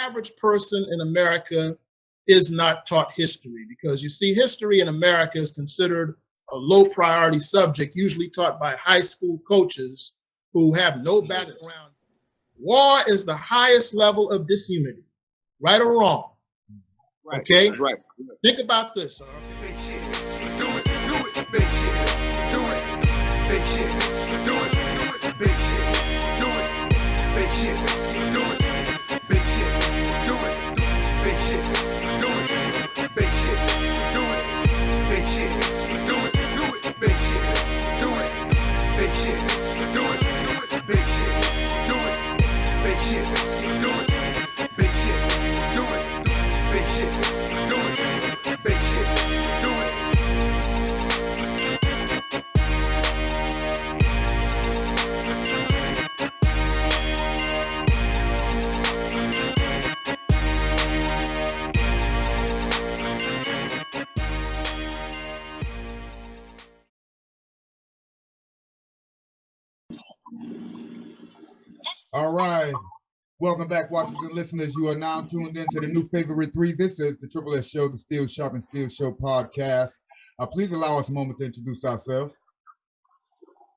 average person in America is not taught history because you see, history in America is considered a low priority subject, usually taught by high school coaches who have no background. War is the highest level of disunity, right or wrong. Right, okay? Right. Think about this. Big shit. Do it. Big shit. Do it. Big shit. Do it. Big shit. Do it. Big shit. Do it. Big shit. Do it. Big shit. Do it. Big shit. Do it. Big shit. Do it. Big shit. Do it. Big shit. Do it. Big shit. Do it. Big shit. Do it. Big shit. Do it. Big shit. Do it. Big shit. Do it. All right. Welcome back, watchers and listeners. You are now tuned into the new favorite three. This is the Triple S Show, the Steel Sharp and Steel Show podcast. Please allow us a moment to introduce ourselves.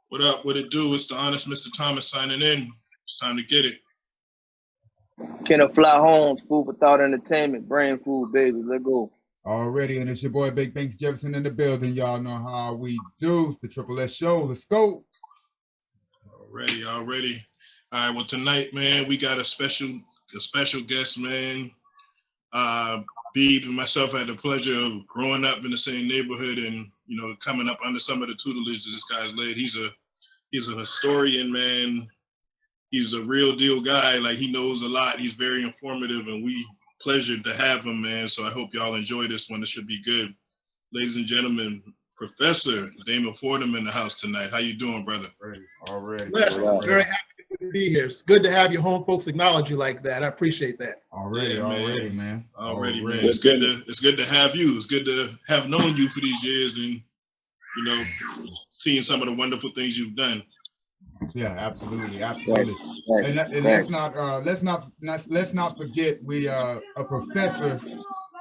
What up? What it do? It's the honest Mr. Thomas signing in. It's time to get it. Kenneth Fly Holmes, food for thought entertainment, brain food, baby. Let's go. Already, and it's your boy Big Banks Jefferson in the building. Y'all know how we do. It's the Triple S Show. Let's go. Already. All right. Well, tonight, man, we got a special guest, man. Beeb and myself had the pleasure of growing up in the same neighborhood and, you know, coming up under some of the tutelage that this guy's led. He's a historian, man. He's a real deal guy. Like, he knows a lot. He's very informative, and we pleasured to have him, man. So I hope y'all enjoy this one. It should be good. Ladies and gentlemen, Professor Damon Fordham in the house tonight. How you doing, brother? Already. Blessed. Very happy to be here. It's good to have your home folks acknowledge you like that. I appreciate that. Already, man. It's good to have you. It's good to have known you for these years and, you know, seeing some of the wonderful things you've done. Yeah, absolutely. Right. And let's not forget we a professor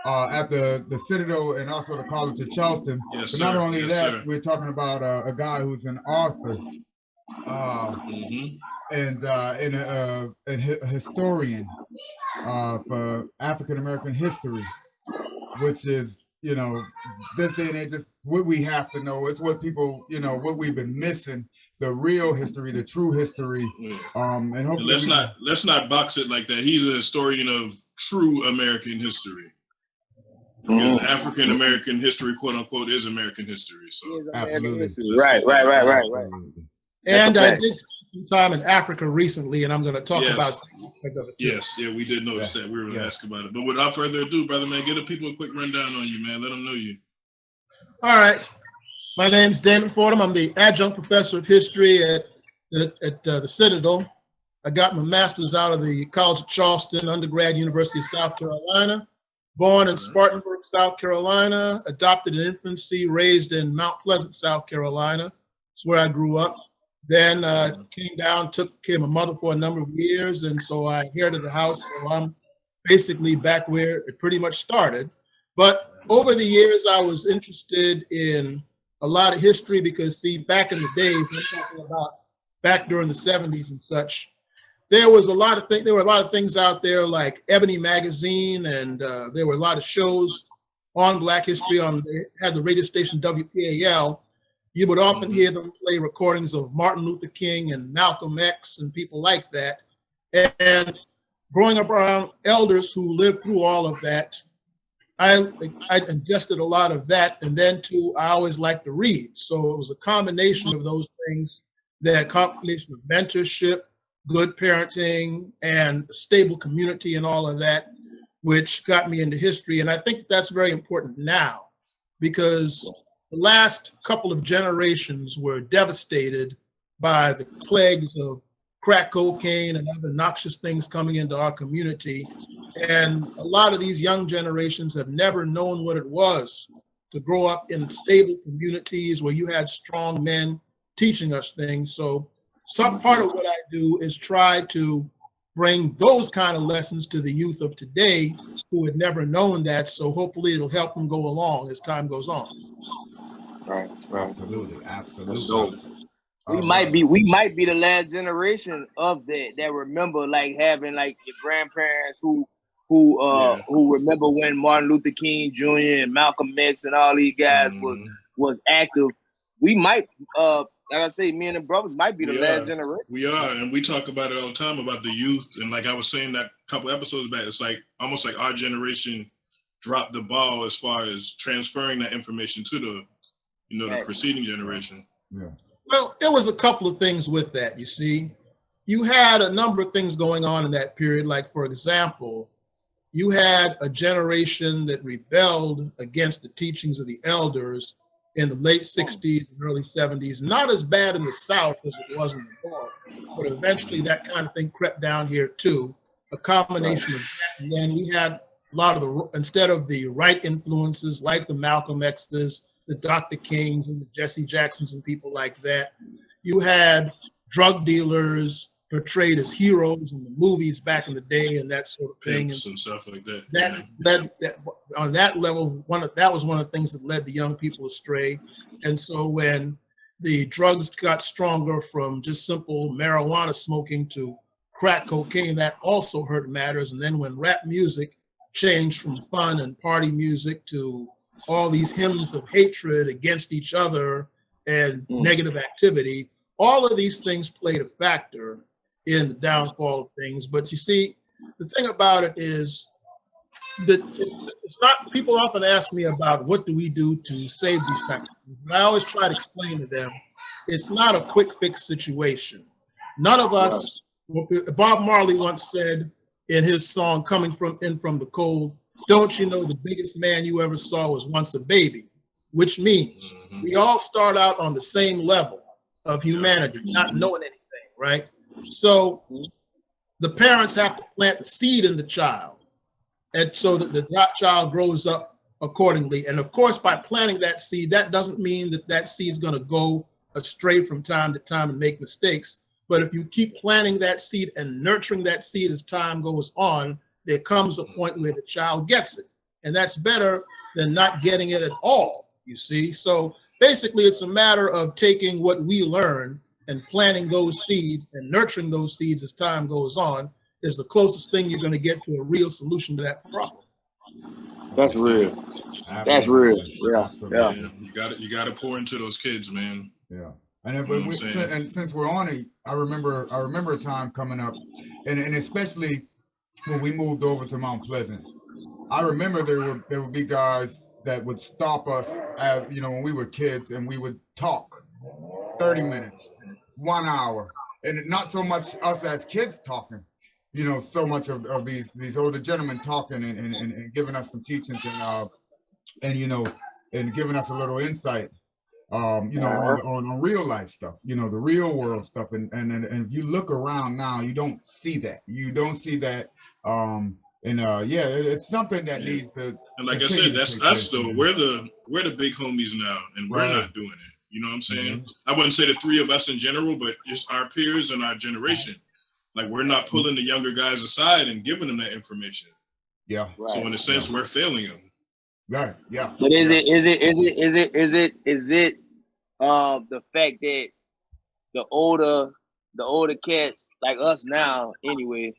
at the Citadel and also the College of Charleston. Yes, but sir. not only that, sir. We're talking about a guy who's an author and a historian for African American history, which is, you know, this day and age, is what we have to know. It's what people, you know, what we've been missing, the real history, the true history. And hopefully let's not box it like that. He's a historian of true American history. Because African American history, quote unquote, is American history. So absolutely. Right. And I did spend some time in Africa recently, and I'm going to talk about that aspect of it too. Yes, we did notice that. We were going to ask about it. But without further ado, brother, man, give the people a quick rundown on you, man. Let them know you. All right. My name's Damon Fordham. I'm the adjunct professor of history at the Citadel. I got my master's out of the College of Charleston, undergrad, University of South Carolina. Born in Spartanburg, South Carolina, adopted in infancy, raised in Mount Pleasant, South Carolina. That's where I grew up. Then came down, became a mother for a number of years, and so I inherited the house. So I'm basically back where it pretty much started. But over the years, I was interested in a lot of history because, see, back in the days, I'm talking about back during the 70s and such, there were a lot of things out there like Ebony Magazine, and there were a lot of shows on Black history. They had the radio station WPAL. You would often hear them play recordings of Martin Luther King and Malcolm X and people like that. And growing up around elders who lived through all of that, I ingested a lot of that. And then too, I always liked to read. So it was a combination of those things, that combination of mentorship, good parenting, and a stable community and all of that, which got me into history. And I think that's very important now, because the last couple of generations were devastated by the plagues of crack cocaine and other noxious things coming into our community. And a lot of these young generations have never known what it was to grow up in stable communities where you had strong men teaching us things. So some part of what I do is try to bring those kind of lessons to the youth of today who had never known that. So hopefully it'll help them go along as time goes on. Right. Absolutely, absolutely. So we All might right. be the last generation of that remember like having like your grandparents who remember when Martin Luther King Jr. and Malcolm X and all these guys was active. We might like I say, me and the brothers might be the last generation. We are, and we talk about it all the time about the youth. And like I was saying that a couple episodes back, it's like almost like our generation dropped the ball as far as transferring that information to the, the preceding generation. Yeah. Well, there was a couple of things with that, you see. You had a number of things going on in that period. Like, for example, you had a generation that rebelled against the teachings of the elders in the late 60s and early 70s. Not as bad in the South as it was in the North, but eventually that kind of thing crept down here too. A combination of that. And then we had a lot of the, instead of the right influences like the Malcolm X's, the Dr. Kings and the Jesse Jacksons and people like that, you had drug dealers portrayed as heroes in the movies back in the day and that sort of thing. And stuff like that. That on that level, that was one of the things that led the young people astray. And so when the drugs got stronger from just simple marijuana smoking to crack cocaine, that also hurt matters. And then when rap music changed from fun and party music to all these hymns of hatred against each other and negative activity, all of these things played a factor in the downfall of things. But you see, the thing about it is that it's not, people often ask me about what do we do to save these types of things. And I always try to explain to them, it's not a quick fix situation. None of us, Bob Marley once said in his song, Coming from the Cold, don't you know the biggest man you ever saw was once a baby? Which means we all start out on the same level of humanity, not knowing anything, right? So the parents have to plant the seed in the child, and so that the child grows up accordingly. And of course, by planting that seed, that doesn't mean that that seed is going to go astray from time to time and make mistakes. But if you keep planting that seed and nurturing that seed as time goes on, there comes a point where the child gets it. And that's better than not getting it at all, you see? So basically, it's a matter of taking what we learn and planting those seeds and nurturing those seeds as time goes on is the closest thing you're going to get to a real solution to that problem. That's real. Absolutely. That's real. Yeah. You got to pour into those kids, man. Yeah. And and since we're on it, I remember a time coming up, and especially when we moved over to Mount Pleasant, I remember there would be guys that would stop us as when we were kids, and we would talk 30 minutes, 1 hour, and not so much us as kids talking, so much of these older gentlemen talking and giving us some teachings and giving us a little insight, on real life stuff, the real world stuff. And if you look around now, you don't see that. It's something that needs to. And like I said, that's us though. We're the big homies now, and we're not doing it. You know what I'm saying? I wouldn't say the three of us in general, but just our peers and our generation. Like, we're not pulling the younger guys aside and giving them that information. Yeah. So in a sense, we're failing them. Right. Yeah. But is it the fact that the older cats like us now anyway,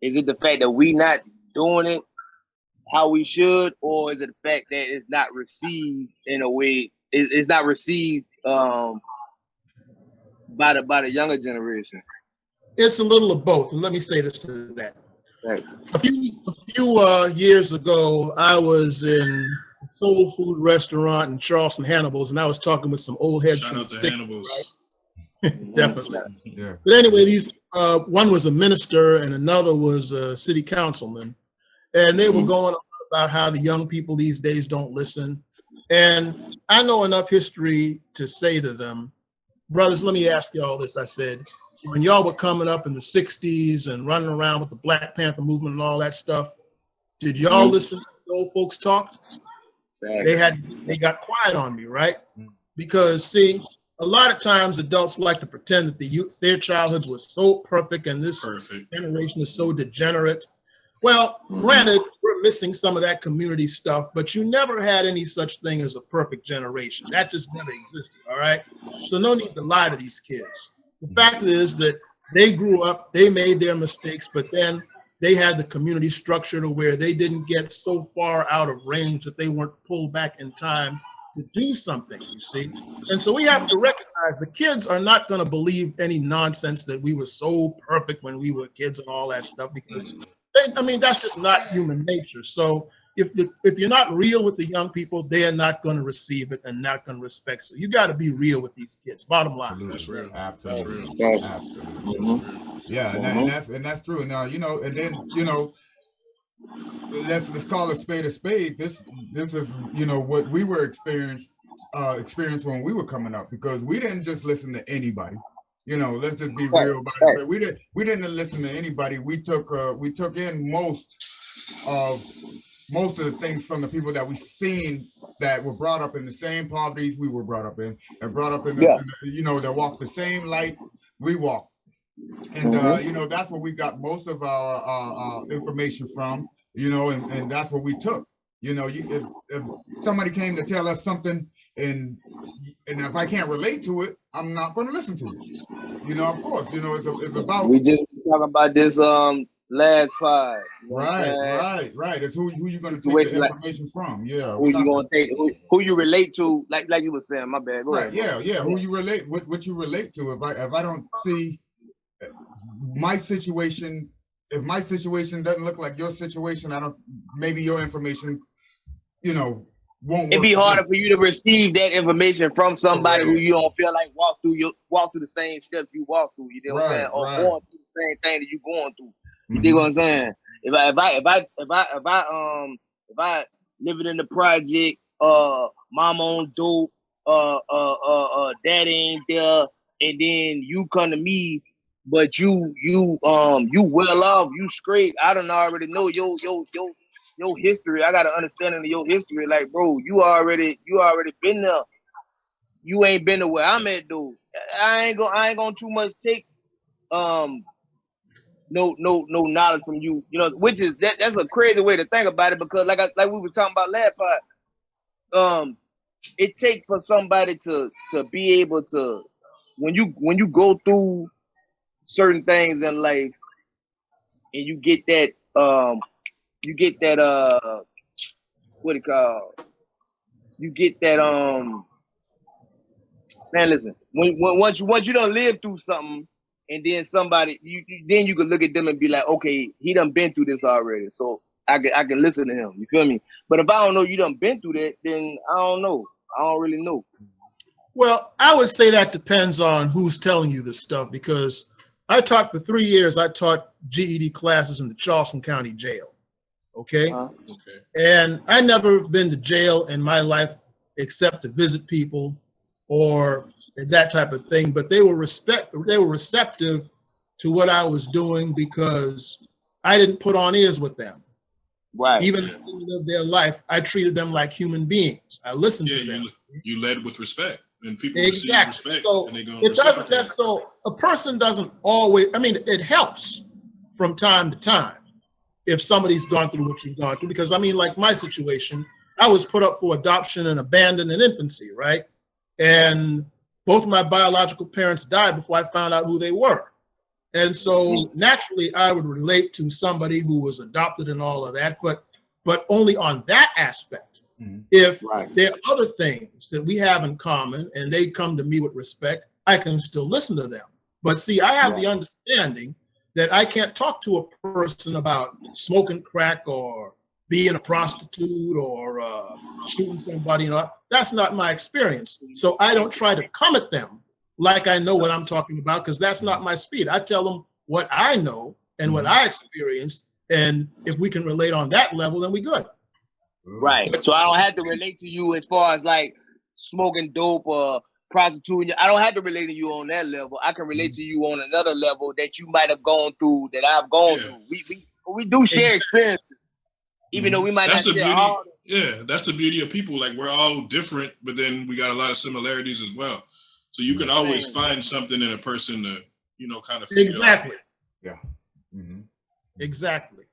is it the fact that we not doing it how we should, or is it the fact that it's not received in a way, it's not received by the younger generation? It's a little of both, and let me say this to that. Thanks. A few years ago, I was in a soul food restaurant in Charleston, Hannibal's, and I was talking with some old heads Shout from out the to stick. Hannibal's. Right? Definitely. Yeah. But anyway, these one was a minister and another was a city councilman, and they were going on about how the young people these days don't listen. And I know enough history to say to them, brothers, let me ask you all this. I said, when y'all were coming up in the 60s and running around with the Black Panther movement and all that stuff, did y'all listen to the old folks talk? They got quiet on me, right? Because see, a lot of times adults like to pretend that their childhoods were so perfect and this generation is so degenerate. Well, granted, we're missing some of that community stuff, but you never had any such thing as a perfect generation. That just never existed, all right? So no need to lie to these kids. The fact is that they grew up, they made their mistakes, but then they had the community structure to where they didn't get so far out of range that they weren't pulled back in time to do something, you see? And so we have to recognize the kids are not going to believe any nonsense that we were so perfect when we were kids and all that stuff, because I mean, that's just not human nature. So if you're not real with the young people, they are not going to receive it and not going to respect. So you got to be real with these kids. Bottom line. That's real. Absolutely. Absolutely. Yeah, and that's true. Now, you know, and then, you know, let's call a spade a spade. This is, you know, what we were experienced when we were coming up, because we didn't just listen to anybody. You know, let's just be real about it. We didn't listen to anybody. We took in most of the things from the people that we seen that were brought up in the same poverties we were brought up in, and brought up in the, you know, that walked the same light we walked. And you know, that's where we got most of our information from, you know, and that's what we took. You know, if somebody came to tell us something, and if I can't relate to it, I'm not going to listen to it. You know, of course, you know, it's about. We just talking about this last pod. You know right. It's who you going to take the information from. Yeah. Who you going to take? Who you relate to? Like you were saying. My bad. Go ahead. Yeah. Who you relate? What you relate to? If I don't see my situation. If my situation doesn't look like your situation, maybe your information, you know, won't work. It'd be harder for you to receive that information from somebody who you don't feel like walk through the same steps you walk through. You know what I'm saying? Or going through the same thing that you going through. You dig what I'm saying? If I living in the project, mama on dope, dad ain't there, and then you come to me. But you well off, you straight. I don't already know your history. I got an understanding of your history. Like, bro, you already been there. You ain't been to where I'm at, dude. I ain't gonna too much take no knowledge from you. You know, which is that's a crazy way to think about it, because like we were talking about last part, it takes for somebody to be able to, when you go through certain things in life, and you get that what it called? You get that man, listen. Once you done live through something, and then somebody then you can look at them and be like, okay, he done been through this already, so I can listen to him. You feel me? But if I don't know you done been through that, then I don't know. I don't really know. Well, I would say that depends on who's telling you this stuff, because I taught for 3 years. I taught GED classes in the Charleston County Jail. Okay. And I never been to jail in my life except to visit people or that type of thing. But they were receptive to what I was doing, because I didn't put on ears with them. Right. Even if they lived their life, I treated them like human beings. I listened to them. You led with respect. And people exactly. Respect, so and it doesn't. That's so a person doesn't always. I mean, it helps from time to time if somebody's gone through what you've gone through. Because I mean, like my situation, I was put up for adoption and abandoned in infancy, right? And both of my biological parents died before I found out who they were. And so naturally, I would relate to somebody who was adopted and all of that, but only on that aspect. If there are other things that we have in common and they come to me with respect, I can still listen to them. But see, I have the understanding that I can't talk to a person about smoking crack or being a prostitute or shooting somebody. You know, that's not my experience. So I don't try to come at them like I know what I'm talking about, because that's not my speed. I tell them what I know and what I experienced. And if we can relate on that level, then we good. Right. So I don't have to relate to you as far as like smoking dope or prostituting. I don't have to relate to you on that level. I can relate to you on another level that you might have gone through, that I've gone through. We do share experiences, even though we might not share all. Yeah, that's the beauty of people. Like, we're all different, but then we got a lot of similarities as well. So you can always find something in a person to, kind of figure Exactly. out. Yeah. Mm-hmm. Exactly.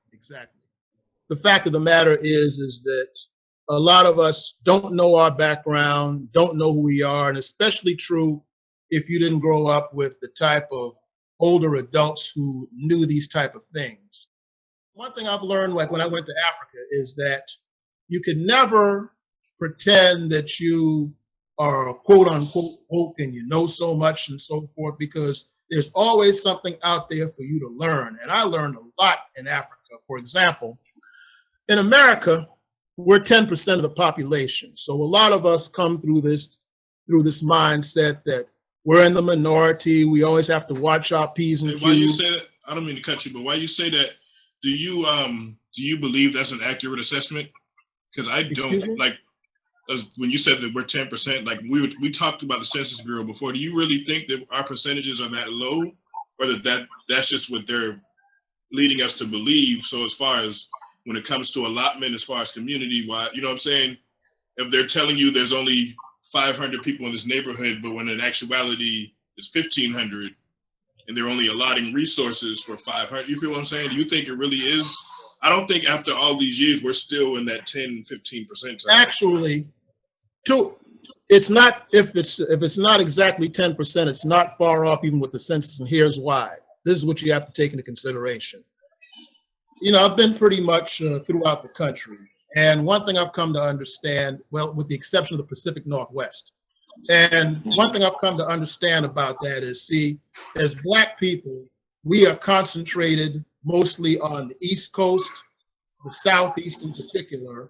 The fact of the matter is that a lot of us don't know our background, don't know who we are, and especially true if you didn't grow up with the type of older adults who knew these type of things. One thing I've learned, like when I went to Africa, is that you can never pretend that you are quote unquote woke and you know so much and so forth, because there's always something out there for you to learn. And I learned a lot in Africa. For example, in America, we're 10% of the population. So a lot of us come through this mindset that we're in the minority. We always have to watch our P's and Q's. Why you say that? I don't mean to cut you, but why you say that? Do you believe that's an accurate assessment? Because I don't. Like when you said that we're 10%, like we talked about the Census Bureau before. Do you really think that our percentages are that low, or that's just what they're leading us to believe? So as far as when it comes to allotment, as far as community-wide, you know what I'm saying? If they're telling you there's only 500 people in this neighborhood, but when in actuality it's 1,500, and they're only allotting resources for 500, you feel what I'm saying? Do you think it really is? I don't think after all these years we're still in that 10-15%. Actually, it's not, if it's not exactly 10%, it's not far off even with the census, and here's why. This is what you have to take into consideration. I've been pretty much throughout the country, and one thing I've come to understand, well, with the exception of the Pacific Northwest, and one thing I've come to understand about that is, see, as Black people, we are concentrated mostly on the East Coast, the Southeast in particular,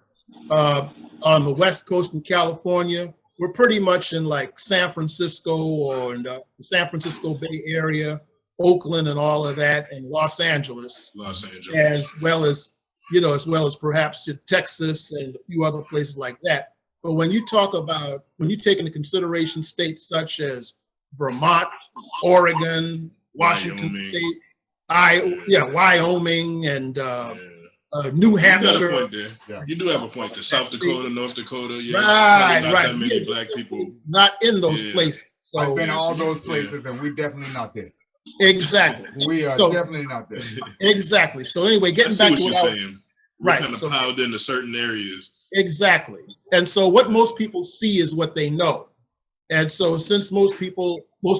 on the West Coast in California. We're pretty much in like San Francisco or in the San Francisco Bay Area, Oakland and all of that, and Los Angeles, as well as perhaps Texas and a few other places like that. But when you take into consideration states such as Vermont, Oregon, Washington State, Wyoming, and New Hampshire. You do have a point there. South Dakota, North Dakota, right. Not that many Black people. Not in those places. So, I've been all those places, and we're definitely not there. Exactly. We are definitely not there. Exactly. So anyway, getting back to what you're saying. Right. Kind of piled into certain areas. Exactly. And so what most people see is what they know. And so since most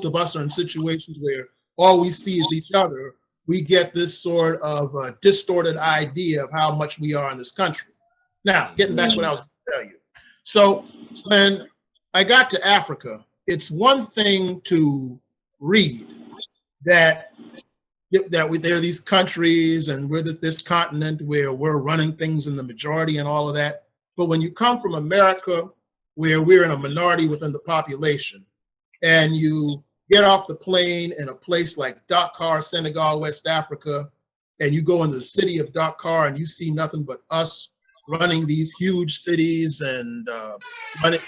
of us are in situations where all we see is each other, we get this sort of distorted idea of how much we are in this country. Now, getting back to what I was going to tell you. So when I got to Africa, it's one thing to read that there are these countries and we're this continent where we're running things in the majority and all of that. But when you come from America, where we're in a minority within the population, and you get off the plane in a place like Dakar, Senegal, West Africa, and you go into the city of Dakar and you see nothing but us running these huge cities and running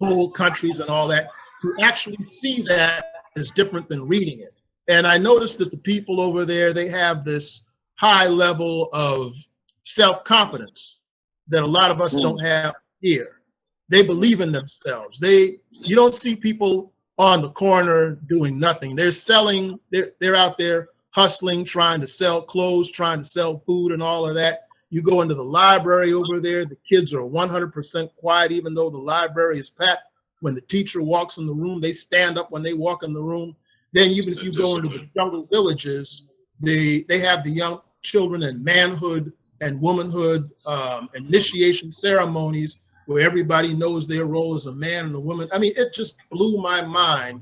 whole countries and all that, to actually see that is different than reading it. And I noticed that the people over there, they have this high level of self-confidence that a lot of us don't have here. They believe in themselves. You don't see people on the corner doing nothing. They're out there hustling, trying to sell clothes, trying to sell food and all of that. You go into the library over there, the kids are 100% quiet, even though the library is packed. When the teacher walks in the room, they stand up when they walk in the room. Then even if you go into the jungle villages, they have the young children in manhood and womanhood initiation ceremonies where everybody knows their role as a man and a woman. I mean, it just blew my mind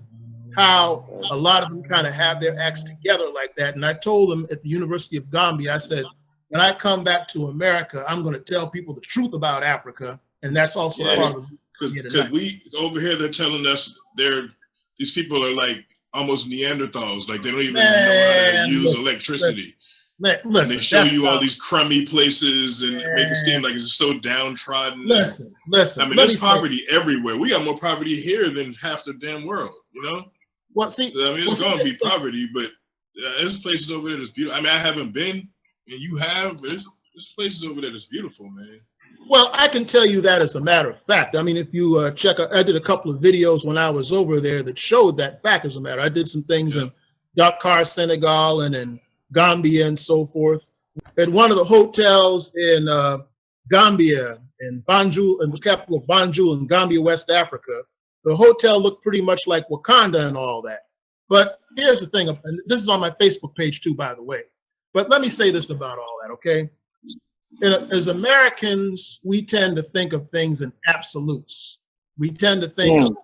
how a lot of them kind of have their acts together like that. And I told them at the University of Gambia, I said, when I come back to America, I'm going to tell people the truth about Africa. And that's also part of the because we over here, they're telling us these people are like almost Neanderthals, like they don't even know how to use electricity. Listen, and they show you all these crummy places and make it seem like it's so downtrodden. Listen. I mean, there's poverty everywhere. We got more poverty here than half the damn world, you know? Well, see, I mean, it's going to be poverty, but there's places over there that's beautiful. I mean, I haven't been, and you have, but there's places over there that's beautiful, man. Well, I can tell you that as a matter of fact. I mean, if you check, I did a couple of videos when I was over there that showed that fact as a matter. I did some things in Dakar, Senegal, and in Gambia and so forth. At one of the hotels in Gambia, in Banjul, in the capital of Banjul in Gambia, West Africa, the hotel looked pretty much like Wakanda and all that. But here's the thing, and this is on my Facebook page too, by the way. But let me say this about all that, okay? As Americans, we tend to think of things in absolutes. We tend to think of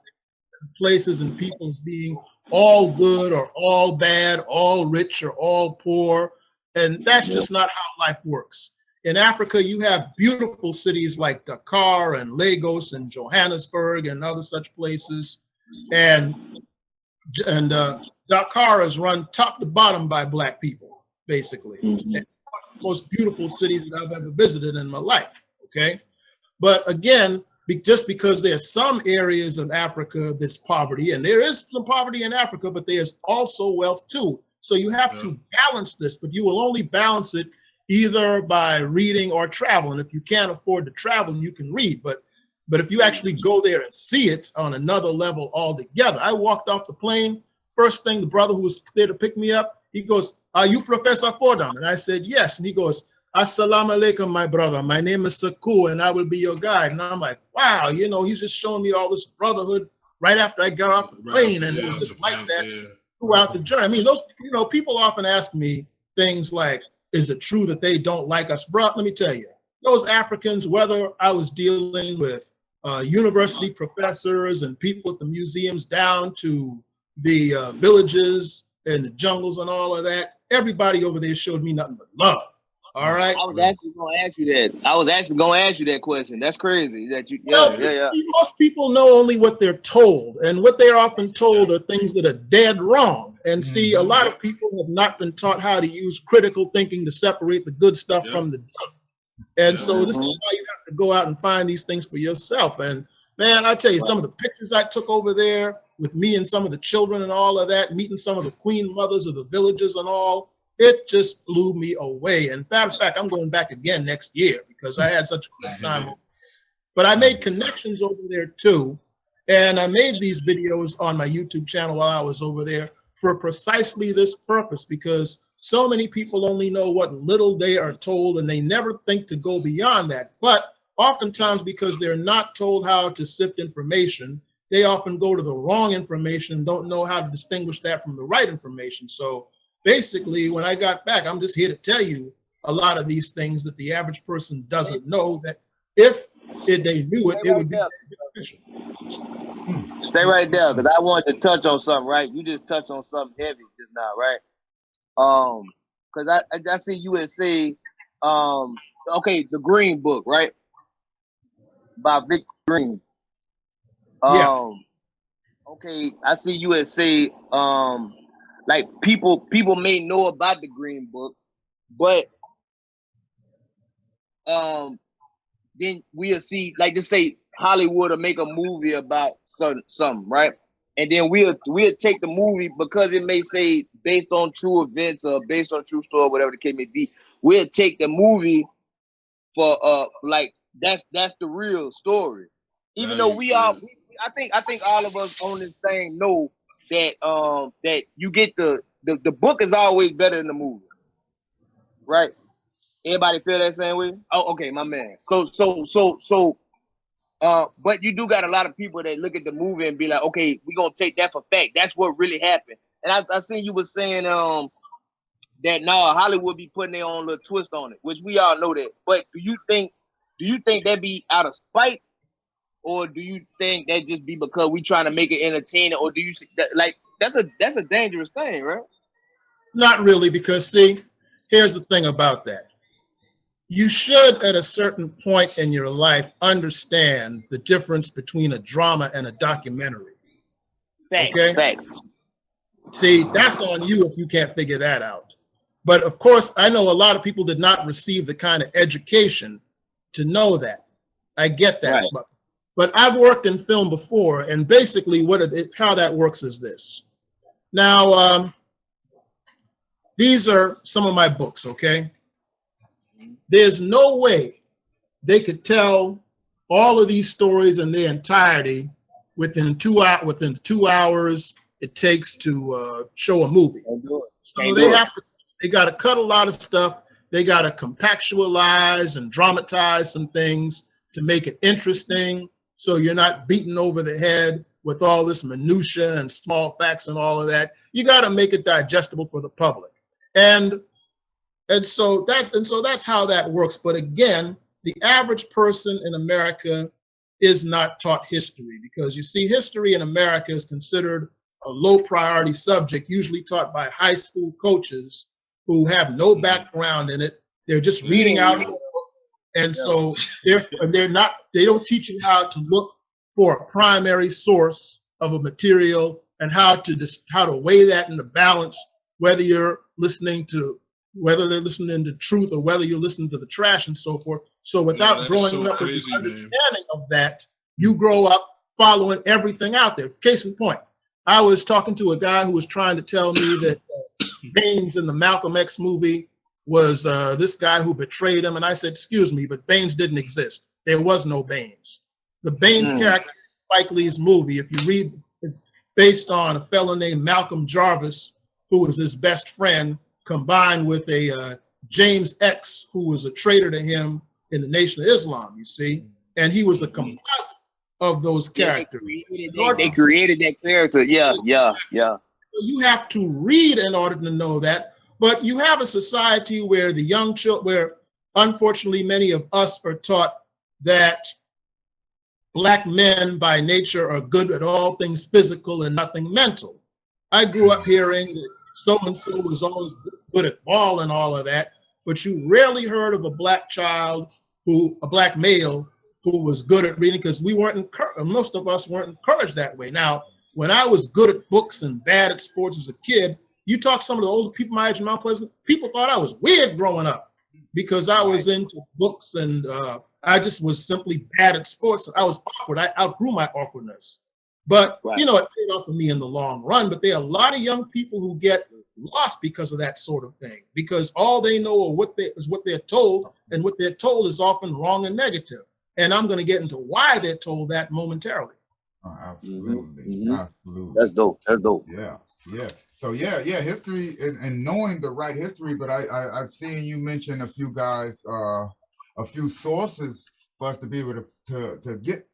places and people as being all good or all bad, all rich or all poor. And that's just not how life works. In Africa, you have beautiful cities like Dakar and Lagos and Johannesburg and other such places. And Dakar is run top to bottom by Black people, basically. And most beautiful cities that I've ever visited in my life, okay? But again, just because there's some areas of Africa that's poverty, and there is some poverty in Africa, but there's also wealth too. So you have to balance this, but you will only balance it either by reading or traveling. If you can't afford to travel, you can read, but if you actually go there and see it on another level altogether. I walked off the plane, first thing, the brother who was there to pick me up, he goes, "Are you Professor Fordham?" And I said, "Yes." And he goes, "Assalamu alaikum, my brother. My name is Saku, and I will be your guide." And I'm like, wow, you know, he's just showing me all this brotherhood right after I got off the plane. And it was just like that throughout the journey. I mean, those, you know, people often ask me things like, is it true that they don't like us? Bro, let me tell you, those Africans, whether I was dealing with university professors and people at the museums down to the villages and the jungles and all of that, everybody over there showed me nothing but love. All right. I was actually going to ask you that. I was actually going to ask you that question. That's crazy that you. Most people know only what they're told, and what they're often told are things that are dead wrong. And see, a lot of people have not been taught how to use critical thinking to separate the good stuff from the junk. And so this is why you have to go out and find these things for yourself. And man, I tell you, some of the pictures I took over there with me and some of the children and all of that, meeting some of the queen mothers of the villages and all, it just blew me away. And matter of fact, I'm going back again next year because I had such a good time. But I made connections over there too. And I made these videos on my YouTube channel while I was over there for precisely this purpose, because so many people only know what little they are told and they never think to go beyond that. But oftentimes, because they're not told how to sift information, they often go to the wrong information and don't know how to distinguish that from the right information. So basically, when I got back, I'm just here to tell you a lot of these things that the average person doesn't know, that if they knew it, it would be beneficial. Stay right there, because I wanted to touch on something, right? You just touched on something heavy just now, right? Because I see you had say, okay, the Green Book, right? By Vic Green. Okay, I see you had say, like people may know about the Green Book, but then we'll see, like, just say Hollywood will make a movie about something, right? And then we'll take the movie because it may say based on true events or based on true story, whatever the case may be. We'll take the movie for like that's the real story. Even though I think all of us on this thing know that that you get the book is always better than the movie, right? Everybody feel that same way? Oh, okay, my man. But you do got a lot of people that look at the movie and be like, okay, we're gonna take that for fact. That's what really happened. And I seen you was saying that Hollywood be putting their own little twist on it, which we all know that. But do you think that be out of spite, or do you think that just be because we trying to make it entertaining, or do you see that, like, that's a dangerous thing, right? Not really, because see, here's the thing about that. You should, at a certain point in your life, understand the difference between a drama and a documentary. Facts. See, that's on you if you can't figure that out. But of course, I know a lot of people did not receive the kind of education to know that. I get that. Right. But I've worked in film before, and basically how that works is this. Now, these are some of my books, okay? There's no way they could tell all of these stories in their entirety within 2 hours it takes to show a movie. So they got to cut a lot of stuff. They got to compactualize and dramatize some things to make it interesting, so you're not beaten over the head with all this minutia and small facts and all of that. You got to make it digestible for the public, and so that's how that works. But again, the average person in America is not taught history, because you see, history in America is considered a low priority subject, usually taught by high school coaches who have no background in it. They're just reading out, and so they don't teach you how to look for a primary source of a material and how to weigh that in the balance, whether they're listening to truth or whether you're listening to the trash and so forth. So without growing up with the understanding of that, you grow up following everything out there. Case in point, I was talking to a guy who was trying to tell me that Baines in the Malcolm X movie was this guy who betrayed him. And I said, excuse me, but Baines didn't exist. There was no Baines. The Baines character in Spike Lee's movie, if you read, it's based on a fellow named Malcolm Jarvis, who was his best friend, combined with a James X, who was a traitor to him in the Nation of Islam, you see. And he was a composite of those characters. They created that character. Yeah. So you have to read in order to know that. But you have a society where the young children, where unfortunately many of us are taught that Black men by nature are good at all things physical and nothing mental. I grew up hearing that so-and-so was always good at ball and all of that, but you rarely heard of a Black male who was good at reading, because we weren't encouraged, most of us weren't encouraged that way. Now, when I was good at books and bad at sports as a kid, you talk to some of the older people my age in Mount Pleasant, people thought I was weird growing up because I was into books and I just was simply bad at sports. I was awkward. I outgrew my awkwardness. But, you know, it paid off for me in the long run. But there are a lot of young people who get lost because of that sort of thing, because all they know is what they're told, and what they're told is often wrong and negative. And I'm going to get into why they're told that momentarily. Oh, absolutely. Absolutely. That's dope. Yeah. So history and knowing the right history. But I've seen you mention a few guys, a few sources for us to be able to get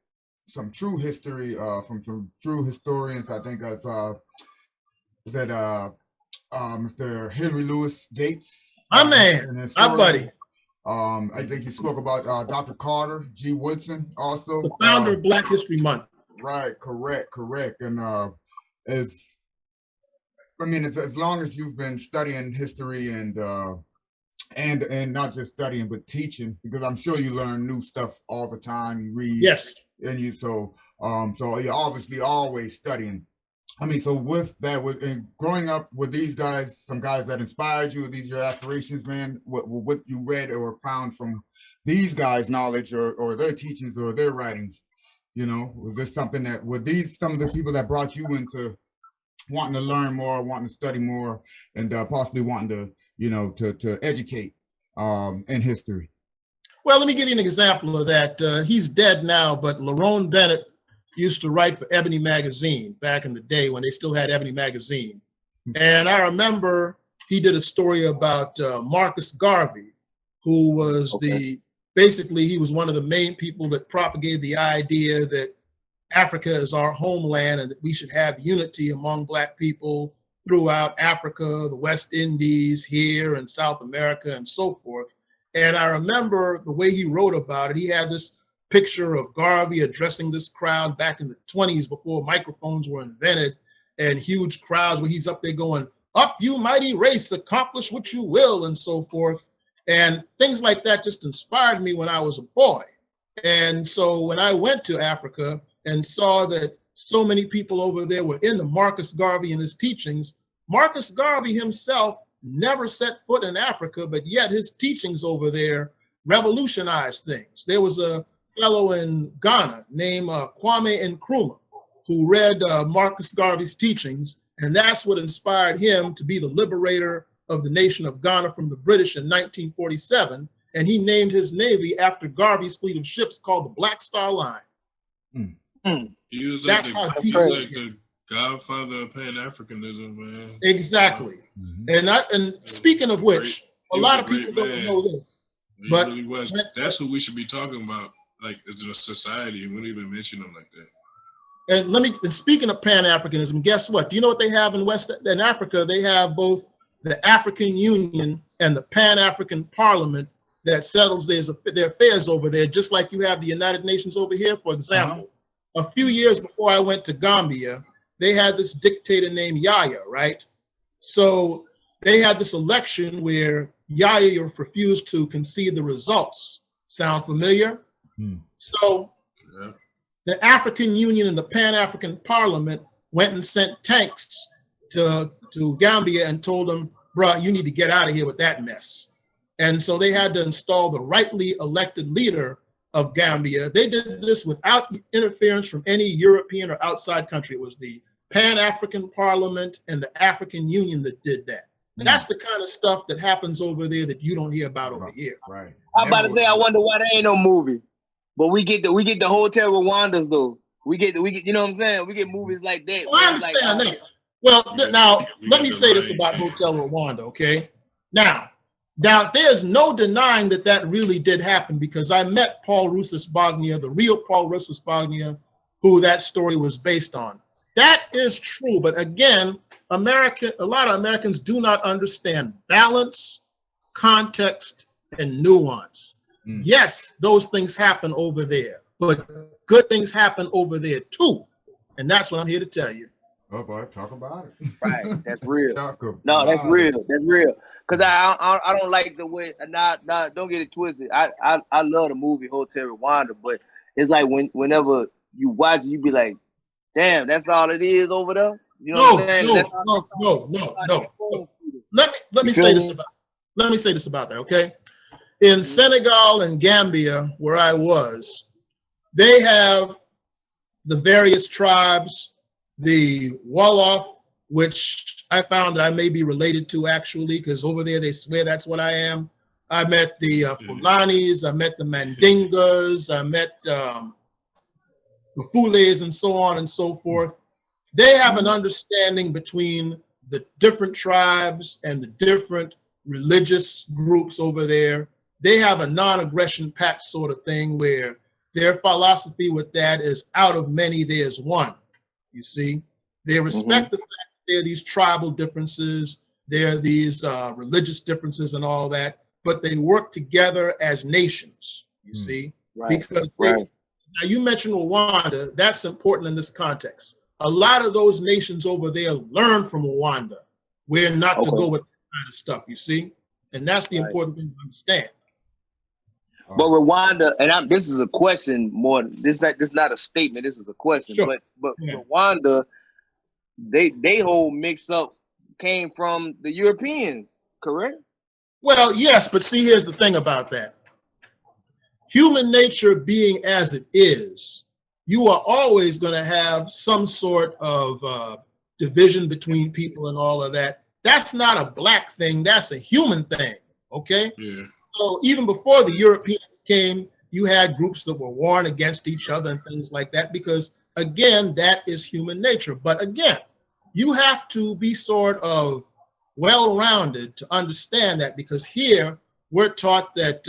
some true history from some true historians. I think as Mr. Henry Louis Gates. My man, my buddy. I think he spoke about Dr. Carter G. Woodson, also the founder of Black History Month. Right, correct. And as long as you've been studying history and not just studying but teaching, because I'm sure you learn new stuff all the time. You read, yes, and so you're obviously always studying. I mean, so with that, and growing up with these guys, some guys that inspired you, these are your aspirations, man. What you read or found from these guys' knowledge or their teachings or their writings, you know, was this something that some of the people that brought you into wanting to learn more, wanting to study more, and possibly wanting to, you know, to educate in history? Well, let me give you an example of that. He's dead now, but Lerone Bennett used to write for Ebony Magazine back in the day when they still had Ebony Magazine. And I remember he did a story about Marcus Garvey, who was basically he was one of the main people that propagated the idea that Africa is our homeland and that we should have unity among Black people throughout Africa, the West Indies, here in South America, and so forth. And I remember the way he wrote about it. He had this picture of Garvey addressing this crowd back in the 1920s before microphones were invented, and huge crowds where he's up there going, "Up, you mighty race, accomplish what you will," and so forth. And things like that just inspired me when I was a boy. And so when I went to Africa and saw that so many people over there were into Marcus Garvey and his teachings, Marcus Garvey himself never set foot in Africa, but yet his teachings over there revolutionized things. There was a fellow in Ghana named Kwame Nkrumah, who read Marcus Garvey's teachings, and that's what inspired him to be the liberator of the nation of Ghana from the British in 1947. and he named his navy after Garvey's fleet of ships called the Black Star Line. He was like That's how he deep was it like is. the godfather of Pan-Africanism, man. Exactly. And speaking of which, a He lot was of a people great don't man. know this. He But really was. That's who we should be talking about, like as a society. We don't even mention them like that. And speaking of Pan-Africanism, guess what? Do you know what they have in Africa? They have both the African Union and the Pan-African Parliament that settles their affairs over there, just like you have the United Nations over here. For example, a few years before I went to Gambia, they had this dictator named Yahya, right? So they had this election where Yahya refused to concede the results. Sound familiar? So the African Union and the Pan-African Parliament went and sent tanks to Gambia and told them, bruh, you need to get out of here with that mess. And so they had to install the rightly elected leader of Gambia. They did this without interference from any European or outside country. It was the Pan-African Parliament and the African Union that did that. And that's the kind of stuff that happens over there that you don't hear about over here. Right. I'm about to say, I wonder why there ain't no movie. But we get the Hotel Rwanda's though. We get, you know what I'm saying? We get movies like that. Well, I understand that. Well, now let me say this about Hotel Rwanda, okay? Now, there's no denying that really did happen, because I met Paul Rusesbagnia, the real Paul Rusesbagnia, who that story was based on. That is true, but again, a lot of Americans do not understand balance, context, and nuance. Yes, those things happen over there, but good things happen over there too, and that's what I'm here to tell you. Oh boy, talk about it. Right, that's real. No, that's real. That's real. Cause I don't like the way. Nah, don't get it twisted. I love the movie Hotel Rwanda, but it's like whenever you watch it, you be like, damn, that's all it is over there. You know what I'm saying? No. Let me say this about that, okay? In Senegal and Gambia, where I was, they have the various tribes, the Wolof, which I found that I may be related to actually, because over there they swear that's what I am. I met the Fulanis, I met the Mandingas, I met the Fules, and so on and so forth. They have an understanding between the different tribes and the different religious groups over there. They have a non-aggression pact sort of thing where their philosophy with that is out of many, there's one. You see, they respect the fact that there are these tribal differences, there are these religious differences and all that, but they work together as nations, you see? Because now you mentioned Rwanda, that's important in this context. A lot of those nations over there learn from Rwanda where not to go with that kind of stuff, you see? And that's the important thing to understand. But Rwanda, and this is a question more. This is not a statement. This is a question. Sure. But Rwanda, they whole mix up came from the Europeans, correct? Well, yes, but see, here's the thing about that. Human nature being as it is, you are always going to have some sort of division between people and all of that. That's not a black thing. That's a human thing. Okay. Yeah. So even before the Europeans came, you had groups that were warring against each other and things like that, because again, that is human nature. But again, you have to be sort of well-rounded to understand that, because here we're taught that,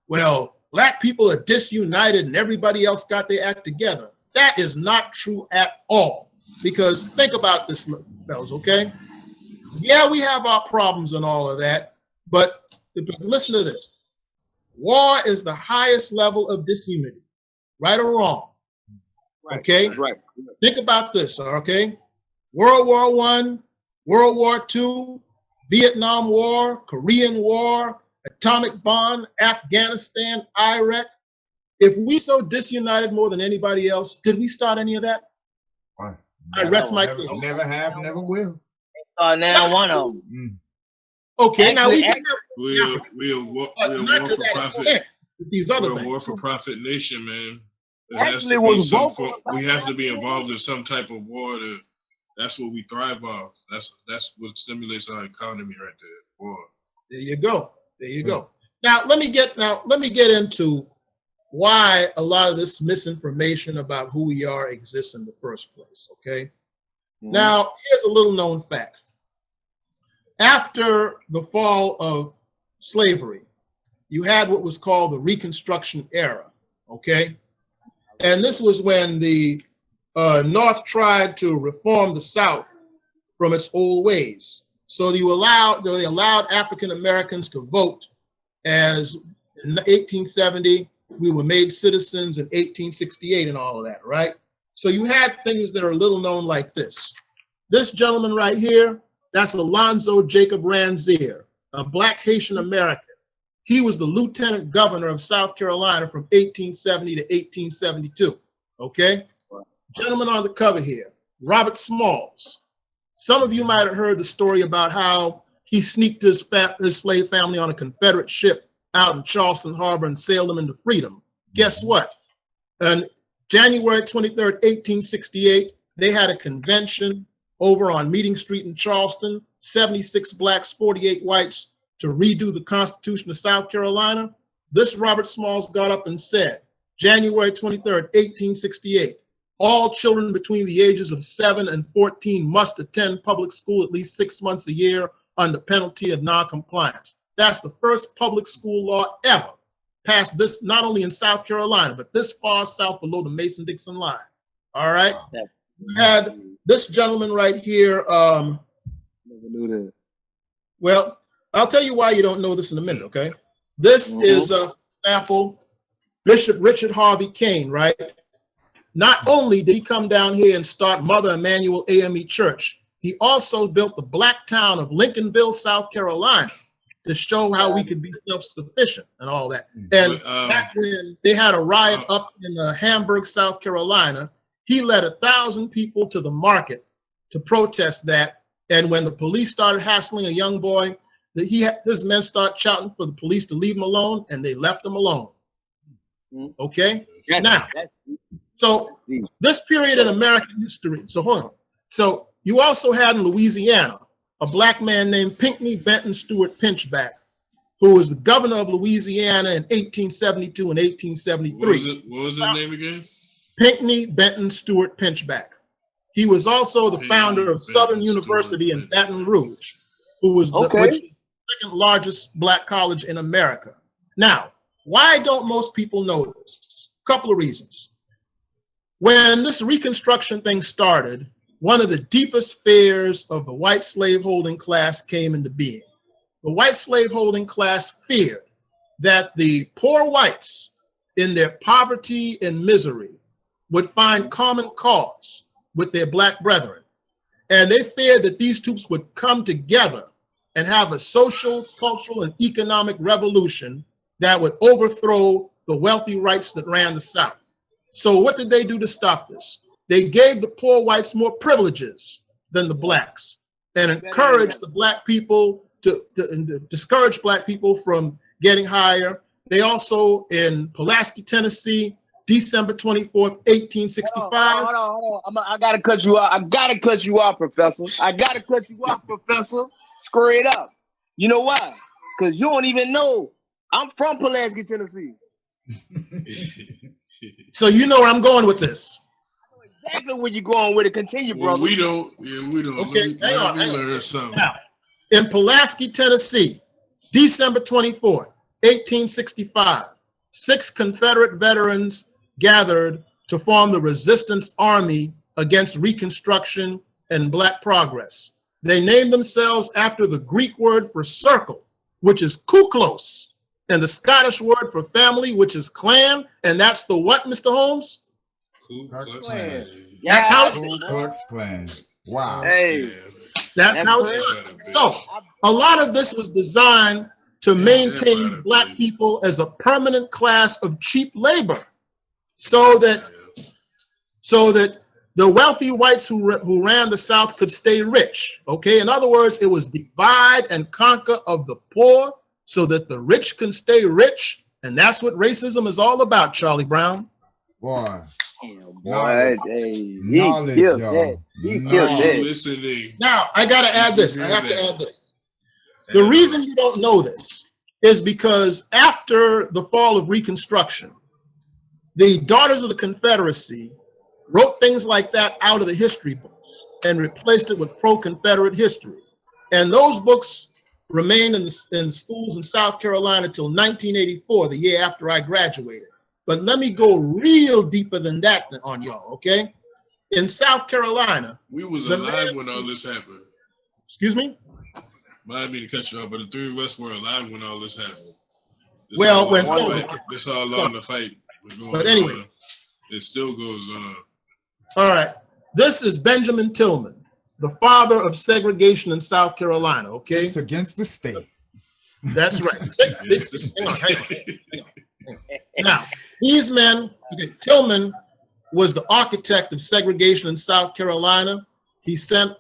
well, black people are disunited and everybody else got their act together. That is not true at all, because think about this, fellas, okay? Yeah, we have our problems and all of that, but listen to this. War is the highest level of disunity, right or wrong. Okay? Right. Think about this, okay? World War I, World War II, Vietnam War, Korean War, atomic bomb, Afghanistan, Iraq. If we so disunited more than anybody else, did we start any of that? I rest my case. Never have, never will. Now one of them. Okay, now we can we're a war for profit. These other we're things. a war for profit nation, man. Actually, we have to be involved in some type of war. That's what we thrive off. That's what stimulates our economy right there. War. There you go. There you go. Now let me get into why a lot of this misinformation about who we are exists in the first place. Okay. Now here's a little known fact. After the fall of slavery, you had what was called the Reconstruction era. Okay. And this was when the North tried to reform the South from its old ways. So they allowed African Americans to vote, as in 1870, we were made citizens in 1868 and all of that, right? So you had things that are little known like this. This gentleman right here, that's Alonzo Jacob Ranzier, a Black Haitian American. He was the lieutenant governor of South Carolina from 1870 to 1872, okay? Gentleman on the cover here, Robert Smalls. Some of you might have heard the story about how he sneaked his slave family on a Confederate ship out in Charleston Harbor and sailed them into freedom. Guess what? On January 23rd, 1868, they had a convention over on Meeting Street in Charleston, 76 blacks, 48 whites, to redo the Constitution of South Carolina. This Robert Smalls got up and said, January 23rd, 1868, all children between the ages of 7 and 14 must attend public school at least 6 months a year under penalty of noncompliance. That's the first public school law ever passed, this not only in South Carolina, but this far south below the Mason-Dixon line. All right. We had this gentleman right here. Never knew that. Well, I'll tell you why you don't know this in a minute, okay? This is a sample, Bishop Richard Harvey Kane, right? Not only did he come down here and start Mother Emanuel AME Church, he also built the black town of Lincolnville, South Carolina, to show how we could be self-sufficient and all that. And back when they had a riot up in Hamburg, South Carolina, he led 1,000 people to the market to protest that. And when the police started hassling a young boy, his men started shouting for the police to leave him alone, and they left him alone. Okay? Now, so this period in American history, so hold on. So you also had in Louisiana, a black man named Pinckney Benton Stewart Pinchback, who was the governor of Louisiana in 1872 and 1873. What was his name again? Pinckney Benton Stewart Pinchback. He was also the founder of Southern University in Baton Rouge, who was the second largest black college in America. Now, why don't most people know this? A couple of reasons. When this Reconstruction thing started, one of the deepest fears of the white slaveholding class came into being. The white slaveholding class feared that the poor whites, in their poverty and misery, would find common cause with their black brethren. And they feared that these troops would come together and have a social, cultural, and economic revolution that would overthrow the wealthy whites that ran the South. So what did they do to stop this? They gave the poor whites more privileges than the blacks and encouraged the black people to discourage black people from getting higher. They also, in Pulaski, Tennessee, December 24th, 1865. Hold on. I gotta cut you off, Professor. Screw it up. You know why? Because you don't even know. I'm from Pulaski, Tennessee. So you know where I'm going with this. I know exactly where you're going with it. Continue, brother. We don't. Yeah, we don't. Okay, hang on. Learn something. Now, in Pulaski, Tennessee, December 24th, 1865, 6 Confederate veterans gathered to form the Resistance Army against Reconstruction and Black Progress. They named themselves after the Greek word for circle, which is kuklos, and the Scottish word for family, which is clan, and that's the what, Mr. Holmes? Ku Klux Klux Klan. Klan. That's how it's Ku Klux Klan. Wow. Hey, That's how it's done. So a lot of this was designed to maintain black people as a permanent class of cheap labor, so that the wealthy whites who ran the South could stay rich. Okay, in other words, it was divide and conquer of the poor so that the rich can stay rich, and that's what racism is all about, Charlie Brown. Boy. boy, he killed that. He killed that. Listening. Now, I got to add this. I have to add this. The reason you don't know this is because after the fall of Reconstruction, the Daughters of the Confederacy wrote things like that out of the history books and replaced it with pro-Confederate history. And those books remained in schools in South Carolina till 1984, the year after I graduated. But let me go real deeper than that on y'all, okay? In South Carolina. We was alive when all this happened. Excuse me? Mind me to cut you off, but the three of us were alive when all this happened. This all along the fight. But anyway. It still goes on. All right. This is Benjamin Tillman, the father of segregation in South Carolina, okay? It's against the state. That's right. Hang on. Now, these men, Tillman was the architect of segregation in South Carolina.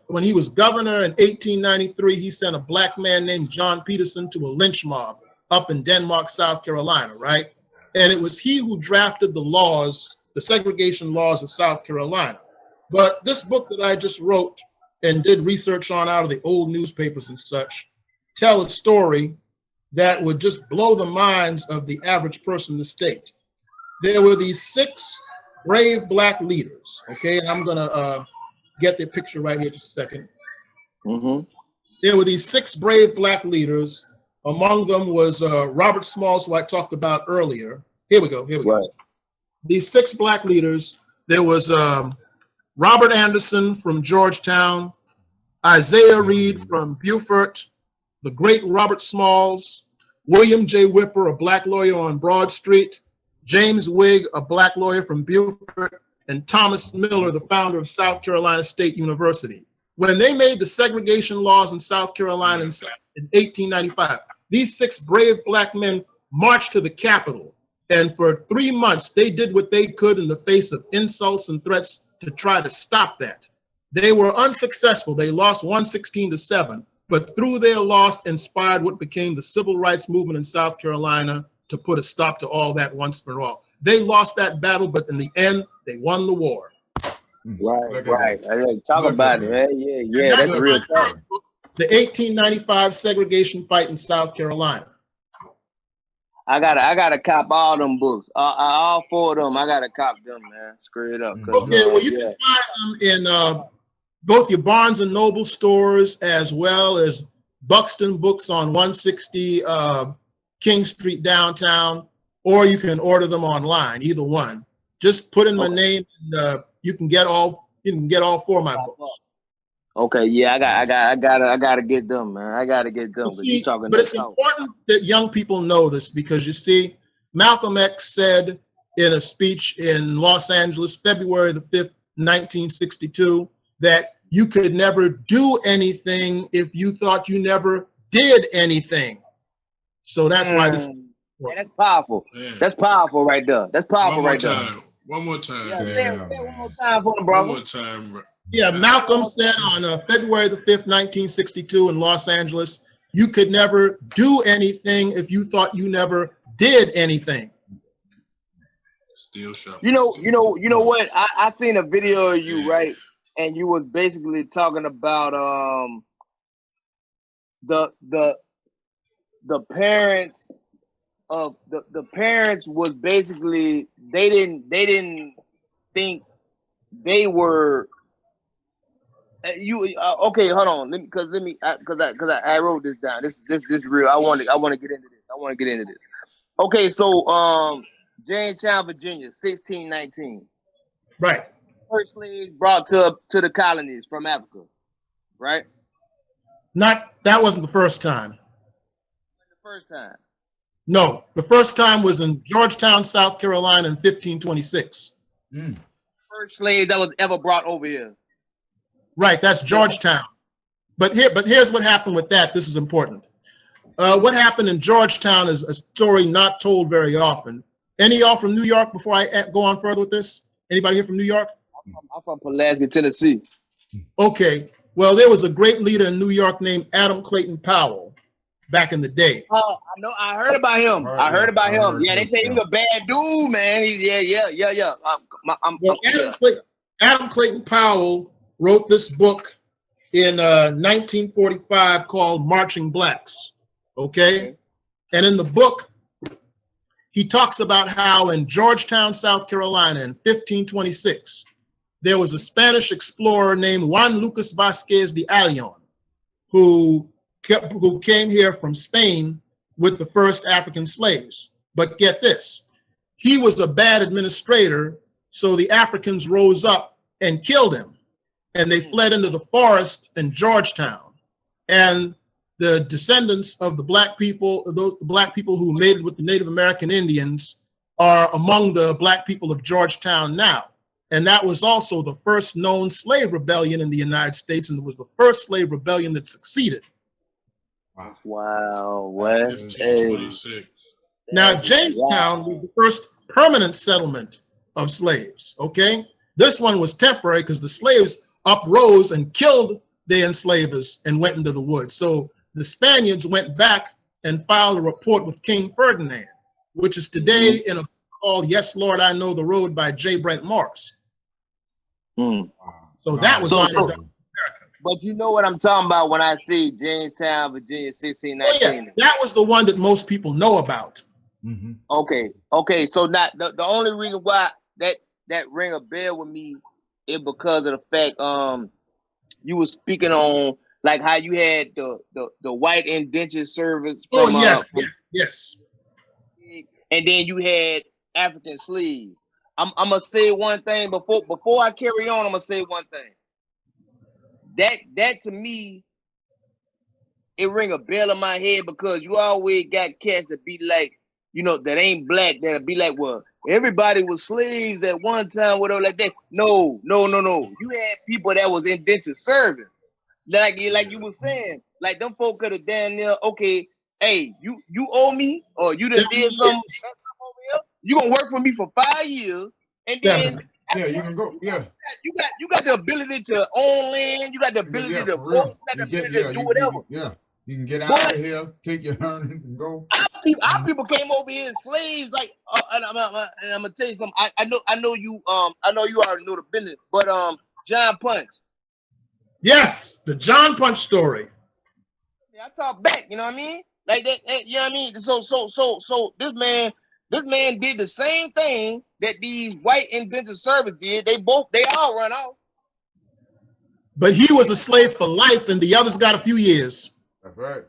When he was governor in 1893, he sent a black man named John Peterson to a lynch mob up in Denmark, South Carolina, right? And it was he who drafted the laws, the segregation laws of South Carolina. But this book that I just wrote and did research on out of the old newspapers and such, tell a story that would just blow the minds of the average person in the state. There were these 6 brave black leaders, okay? And I'm gonna get the picture right here just a second. There were these 6 brave black leaders. Among them was Robert Smalls, who I talked about earlier. Here we go. Right. These 6 black leaders. There was Robert Anderson from Georgetown, Isaiah Reed from Beaufort, the great Robert Smalls, William J. Whipper, a black lawyer on Broad Street, James Wigg, a black lawyer from Beaufort, and Thomas Miller, the founder of South Carolina State University. When they made the segregation laws in South Carolina in 1895, these 6 brave black men marched to the Capitol. And for 3 months, they did what they could in the face of insults and threats to try to stop that. They were unsuccessful. They lost 116-7, but through their loss inspired what became the civil rights movement in South Carolina to put a stop to all that once for all. They lost that battle, but in the end, they won the war. Right. Talk about it. Yeah, that's a real thing. The 1895 segregation fight in South Carolina. I gotta cop all them books. All 4 of them. I gotta cop them, man. Screw it up. Okay, well, you can find them in both your Barnes and Noble stores as well as Buxton Books on 160 King Street downtown, or you can order them online. Either one. Just put in my name, and you can get all 4 of my books. Okay, yeah, I gotta get them, man. I gotta get them. See, but it's important that young people know this because you see, Malcolm X said in a speech in Los Angeles, February the 5th, 1962, that you could never do anything if you thought you never did anything. So that's why this. Yeah, that's powerful. Yeah. That's powerful right there. That's powerful right there. One more time. Yeah, say it one more time for him, brother. One more time, bro. Yeah, Malcolm said on February the 5th, 1962 in Los Angeles, you could never do anything if you thought you never did anything. Still sharp. You know what? I seen a video of you, right? And you was basically talking about the parents of the parents was basically they didn't think they were okay, hold on, because I wrote this down. This real. I want to get into this. Okay, so Jamestown, Virginia, 1619. Right. First slaves brought to the colonies from Africa, right? That wasn't the first time. The first time. No, the first time was in Georgetown, South Carolina in 1526. First slave that was ever brought over here. Right, that's Georgetown. But here's what happened with that. This is important. What happened in Georgetown is a story not told very often. Any of y'all from New York before I go on further with this? Anybody here from New York? I'm from Pulaski, Tennessee. Okay, well, there was a great leader in New York named Adam Clayton Powell back in the day. Oh, I know. I heard about him. I heard about him. Yeah, they say he was a bad dude, man. He's yeah. Adam Clayton Powell wrote this book in 1945 called Marching Blacks. Okay? And in the book, he talks about how in Georgetown, South Carolina in 1526, there was a Spanish explorer named Juan Lucas Vasquez de Ayllon, who came here from Spain with the first African slaves. But get this, he was a bad administrator, so the Africans rose up and killed him, and they fled into the forest in Georgetown. And the descendants of the black people, those black people who mated with the Native American Indians, are among the black people of Georgetown now. And that was also the first known slave rebellion in the United States, and it was the first slave rebellion that succeeded. Wow, what? 1526. Now, Jamestown was the first permanent settlement of slaves, okay? This one was temporary because the slaves uprose and killed their enslavers and went into the woods. So the Spaniards went back and filed a report with King Ferdinand, which is today in a book called Yes, Lord, I Know the Road by J. Brent Morris. So that was but you know what I'm talking about when I say Jamestown, Virginia, 1619. Oh, yeah. That was the one that most people know about. Okay. So not the only reason why that ring a bell with me is because of the fact you were speaking on like how you had the white indentured servants. Oh yes, yes. And then you had African slaves. I'm gonna say one thing before I carry on. I'm gonna say one thing. That to me, it ring a bell in my head because you always got cats that be like, you know, that ain't black, that'll be like, well, everybody was slaves at one time, whatever like that. No. You had people that was indentured servants. Like you were saying, like them folk could have damn near, okay, hey, you owe me, or you done did something over here. You gonna work for me for 5 years, and then you can go. Yeah, you got the ability to own land. You got the ability to vote. You got the ability to do whatever. You can get out of here, take your earnings, and go. Our people came over here as slaves, like, and I'm gonna tell you something. I know you already know the business, but John Punch. Yes, the John Punch story. I talk back, you know what I mean? Like that, you know what I mean? So this man did the same thing that these white indentured servants did. They all run off. But he was a slave for life, and the others got a few years. That's right.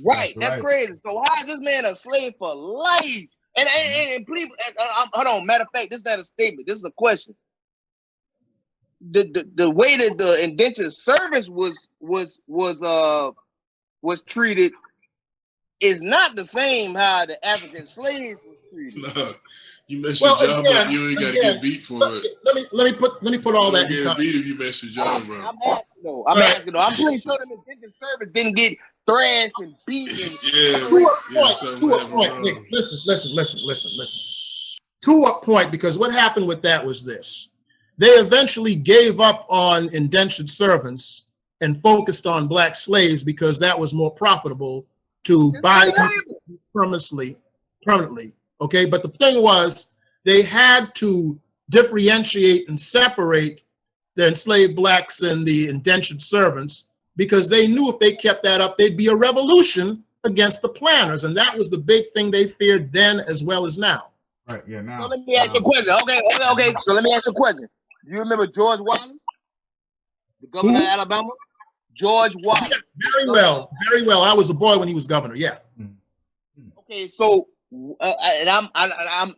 Right. That's crazy. So how is this man a slave for life? And please, hold on. Matter of fact, this is not a statement. This is a question. The way that the indentured servants was treated is not the same how the African slaves was treated. No, you mess your job up, you ain't gotta get beat for it. Let me put all that. Get beat if you mess your job up. I'm asking though. I'm pretty sure the indentured servants didn't get thrashed and beaten. To a point. Nick, listen. To a point, because what happened with that was this. They eventually gave up on indentured servants and focused on black slaves because that was more profitable to buy permanently. Okay, but the thing was, they had to differentiate and separate the enslaved blacks and the indentured servants because they knew if they kept that up, there'd be a revolution against the planters, and that was the big thing they feared then as well as now. Right. Yeah. Now. So let me ask you a question. Okay. So let me ask you a question. You remember George Wallace, the governor of Alabama? George Wallace. Yeah, very well. I was a boy when he was governor. Yeah. Okay, so and I'm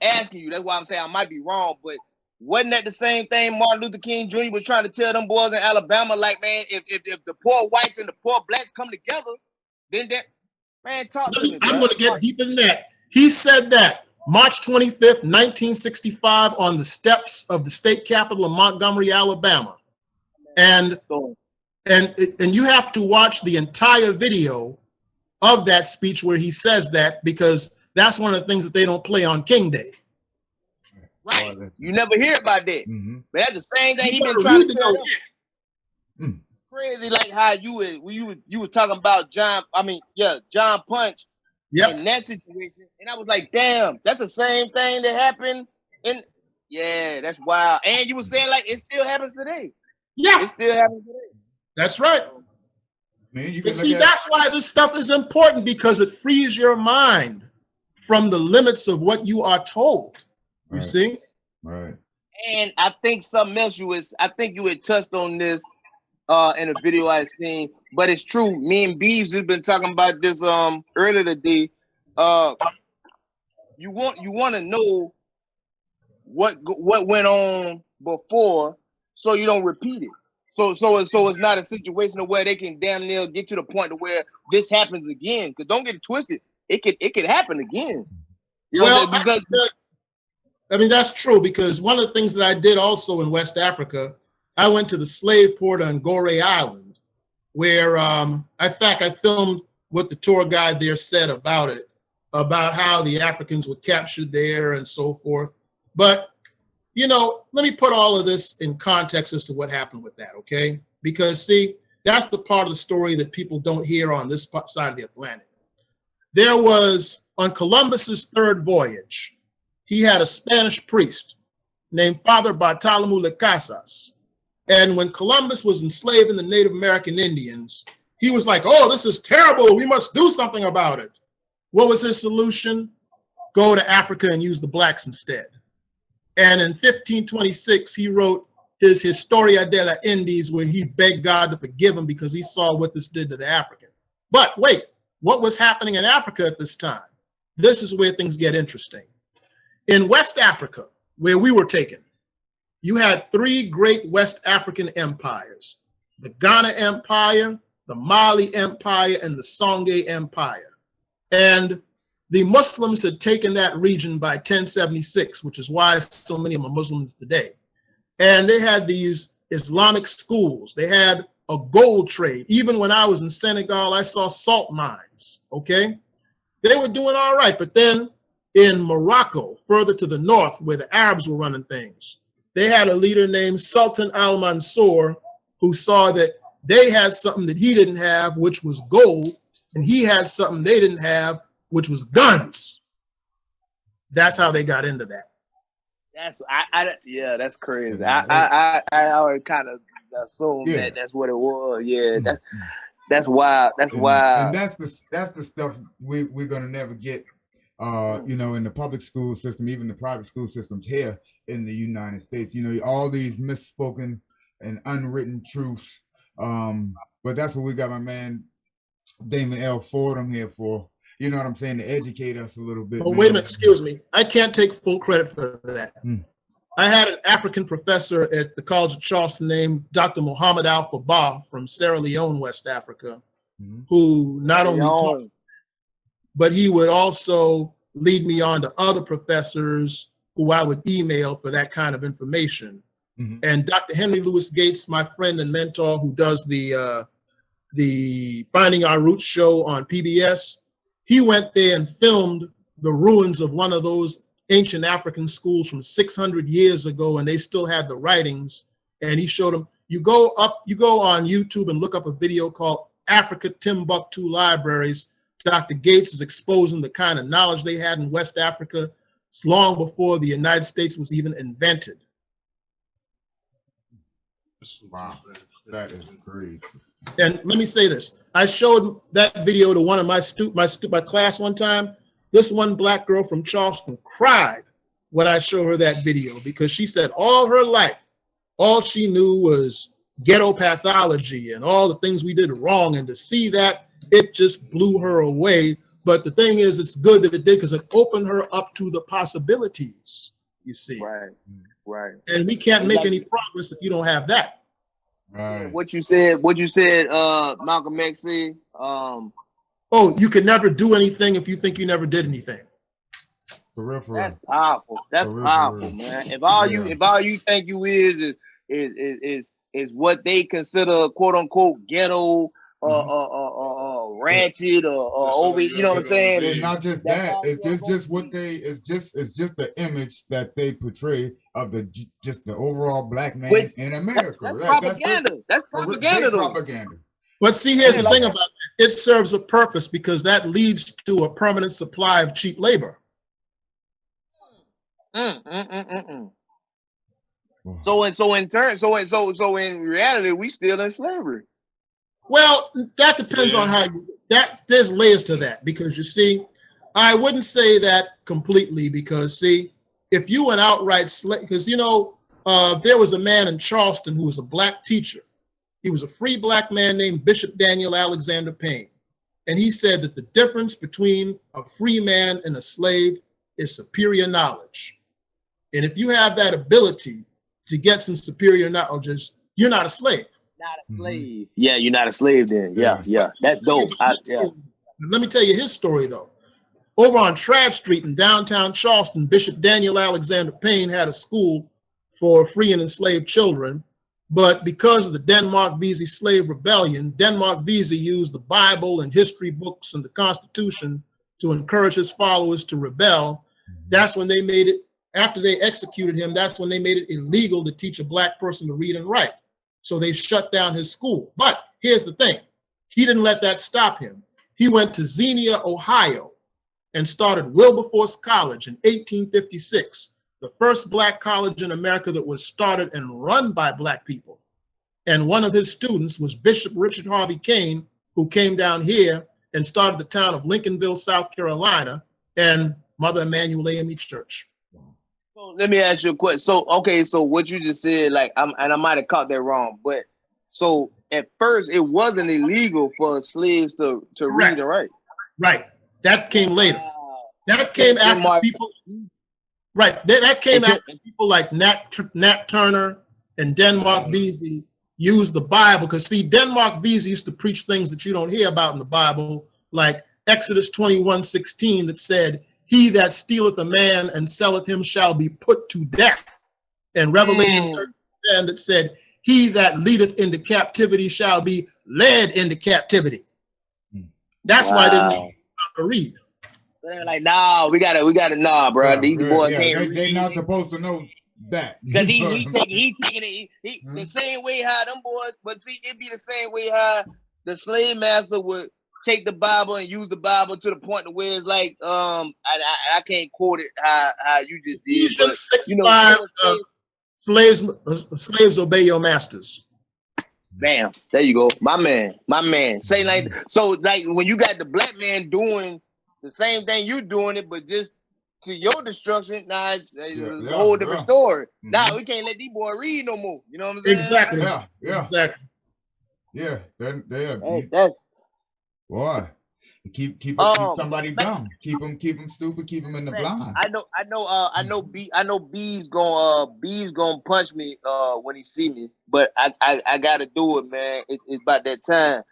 asking you. That's why I'm saying I might be wrong, but wasn't that the same thing Martin Luther King Jr. was trying to tell them boys in Alabama? Like, man, if the poor whites and the poor blacks come together, then that man talk to me. I'm going to get deeper than that. He said that March 25th, 1965, on the steps of the state capitol of Montgomery, Alabama. And you have to watch the entire video of that speech where he says that, because that's one of the things that they don't play on King Day. Right. You never hear about that. But that's the same thing he been trying to tell them. Crazy, like how you was talking about John Punch. Yep. In that situation, and I was like, damn, that's the same thing that happened in, that's wild. And you were saying like it still happens today. Yeah, it still happens today. That's right. Man, you But can see, look at that's why this stuff is important, because it frees your mind from the limits of what you are told. You Right. see? right. And I think something else I think you had touched on this in a video I seen, but it's true. Me and Beeves have been talking about this earlier today. You want to know what went on before, so you don't repeat it. So it's not a situation where they can damn near get to the point to where this happens again. Because don't get it twisted, it could happen again. You know Well, what I'm saying? Because I mean, that's true, because one of the things that I did also in West Africa, I went to the slave port on Gorée Island, where, in fact, I filmed what the tour guide there said about it, about how the Africans were captured there and so forth. But, you know, let me put all of this in context as to what happened with that, okay? Because, see, that's the part of the story that people don't hear on this side of the Atlantic. There was, on Columbus's third voyage, he had a Spanish priest named Father Bartolomé de Casas. And when Columbus was enslaving the Native American Indians, he was like, oh, this is terrible. We must do something about it. What was his solution? Go to Africa and use the blacks instead. And in 1526, he wrote his Historia de las Indias, where he begged God to forgive him because he saw what this did to the African. But wait, what was happening in Africa at this time? This is where things get interesting. In West Africa, where we were taken, you had three great West African empires: the Ghana Empire, the Mali Empire, and the Songhai Empire. And the Muslims had taken that region by 1076, which is why so many of them are Muslims today. And they had these Islamic schools. They had a gold trade. Even when I was in Senegal, I saw salt mines, okay? They were doing all right. But then in Morocco, further to the north, where the Arabs were running things, they had a leader named Sultan al-Mansur, who saw that they had something that he didn't have, which was gold, and he had something they didn't have, which was guns. That's how they got into that. Yeah, that's crazy. I already kind of assumed that's what it was. Yeah, that's why. And that's the stuff we're gonna never get. You know, in the public school system, even the private school systems here in the United States, you know, all these misspoken and unwritten truths. But that's what we got my man Damon L. Fordham here for. You know what I'm saying? To educate us a little bit. Oh, wait a minute, excuse me. I can't take full credit for that. I had an African professor at the College of Charleston named Dr. Muhammad Al-Fabah from Sierra Leone, West Africa, who not only taught, but he would also lead me on to other professors who I would email for that kind of information. And Dr. Henry Louis Gates, my friend and mentor, who does the Finding Our Roots show on PBS, he went there and filmed the ruins of one of those ancient African schools from 600 years ago, and they still had the writings. And he showed them. You go on YouTube and look up a video called Africa Timbuktu Libraries. Dr. Gates is exposing the kind of knowledge they had in West Africa. It's long before the United States was even invented. Wow, that is crazy. And let me say this. I showed that video to one of my class one time. This one black girl from Charleston cried when I showed her that video, because she said all her life, all she knew was ghetto pathology and all the things we did wrong. And to see that, it just blew her away. But the thing is, it's good that it did, because it opened her up to the possibilities, you see. Right. And we can't make any progress if you don't have that. Right. What you said, Malcolm X said, oh, you can never do anything if you think you never did anything. For real. That's powerful. That's powerful, man. If all you think you is what they consider quote unquote ghetto ratchet or over, you know what I'm saying? And not just that, it's just the image that they portray of the overall black man in America. That's propaganda. That's propaganda. Propaganda. But see, here's the thing about it. It serves a purpose, because that leads to a permanent supply of cheap labor. So in reality, we still in slavery. Well, that depends on how you, there's layers to that, because you see, I wouldn't say that completely, because see, if you an outright slave, because you know, there was a man in Charleston who was a black teacher. He was a free black man named Bishop Daniel Alexander Payne. And he said that the difference between a free man and a slave is superior knowledge. And if you have that ability to get some superior knowledge, you're not a slave. Not a slave. Yeah, you're not a slave then. Yeah. That's dope. Let me tell you his story though. Over on Trav Street in downtown Charleston, Bishop Daniel Alexander Payne had a school for free and enslaved children. But because of the Denmark Vesey slave rebellion, Denmark Vesey used the Bible and history books and the Constitution to encourage his followers to rebel. That's when they made it, after they executed him, that's when they made it illegal to teach a black person to read and write. So they shut down his school. But here's the thing. He didn't let that stop him. He went to Xenia, Ohio, and started Wilberforce College in 1856, the first black college in America that was started and run by black people. And one of his students was Bishop Richard Harvey Kane, who came down here and started the town of Lincolnville, South Carolina, and Mother Emanuel AME Church. So let me ask you a question. So, okay, so what you just said, like, and I might have caught that wrong, but so at first it wasn't illegal for slaves to read and write. Right. That came later. That came after people. Right. That came after people like Nat Turner and Denmark Vesey used the Bible. Because see, Denmark Vesey used to preach things that you don't hear about in the Bible, like Exodus 21:16 that said, "He that stealeth a man and selleth him shall be put to death." And Revelation 13 that said, "He that leadeth into captivity shall be led into captivity." That's why they didn't to read. They're like, nah, we gotta, nah, bro. Yeah, These boys can't read. They're not supposed to know that. Because he taking it the same way how them boys, but see, it'd be the same way how the slave master would take the Bible and use the Bible to the point to where it's like, I can't quote it how you just did, but you know, slaves obey your masters. Bam, there you go, my man. Say like, so like when you got the black man doing the same thing you doing it, but just to your destruction. Now it's a whole different story. Now we can't let these boys read no more. You know what I'm saying? Exactly. Yeah. Exactly. Yeah. Hey, that's boy. Keep somebody dumb. Keep them stupid. Keep them in the blind. I know B's gonna punch me when he see me, but I gotta do it, man. It's about that time.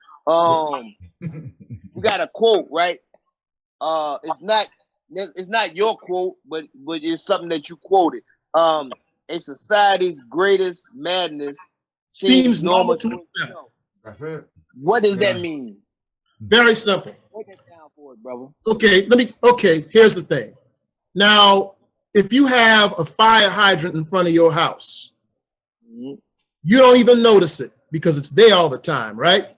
You got a quote, right? It's not your quote, but it's something that you quoted. A society's greatest madness seems normal to itself. That's it. What does that mean? Very simple. Break it down for us, brother. Okay, here's the thing. Now, if you have a fire hydrant in front of your house, you don't even notice it because it's there all the time, right?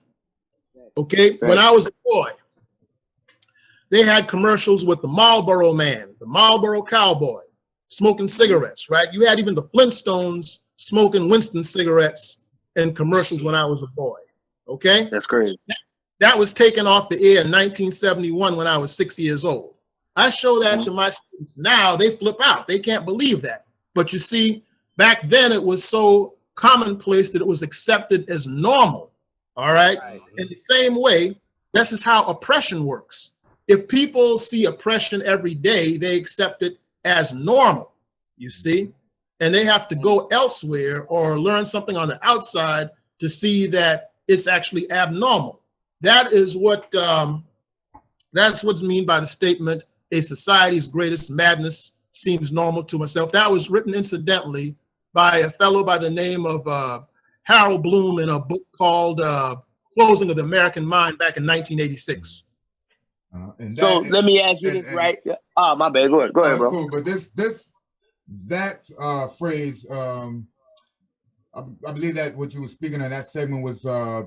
Okay, when I was a boy, they had commercials with the Marlboro Man, the Marlboro Cowboy, smoking cigarettes, right? You had even the Flintstones smoking Winston cigarettes in commercials when I was a boy, okay? That's crazy. That was taken off the air in 1971 when I was 6 years old. I show that to my students now, they flip out. They can't believe that. But you see, back then it was so commonplace that it was accepted as normal, all right? In the same way, this is how oppression works. If people see oppression every day, they accept it as normal, you see? And they have to go elsewhere or learn something on the outside to see that it's actually abnormal. That is what, that's what's mean by the statement, a society's greatest madness seems normal to myself. That was written incidentally by a fellow by the name of Harold Bloom in a book called Closing of the American Mind back in 1986. So let me ask you this, right? Oh, my bad. Go ahead, bro. Cool, but that phrase, I believe that what you were speaking of that segment was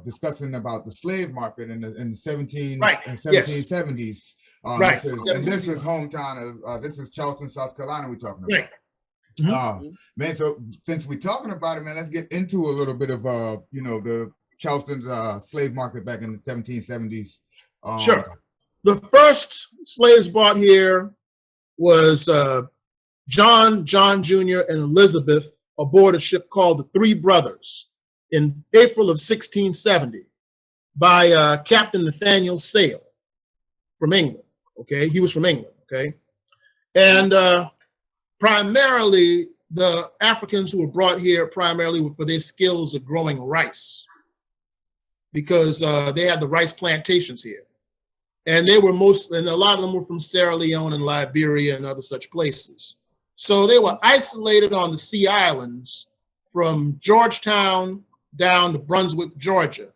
discussing about the slave market in the 1770s. Right. And this is hometown of this is Charleston, South Carolina. We're talking about. Right. Man, so since we're talking about it, man, let's get into a little bit of the Charleston's slave market back in the 1770s. Sure. The first slaves brought here was John Jr., and Elizabeth aboard a ship called the Three Brothers in April of 1670 by Captain Nathaniel Sale from England. Okay, he was from England. Okay, and primarily the Africans who were brought here primarily were for their skills of growing rice, because they had the rice plantations here. And they were and a lot of them were from Sierra Leone and Liberia and other such places. So they were isolated on the Sea Islands from Georgetown down to Brunswick, Georgia.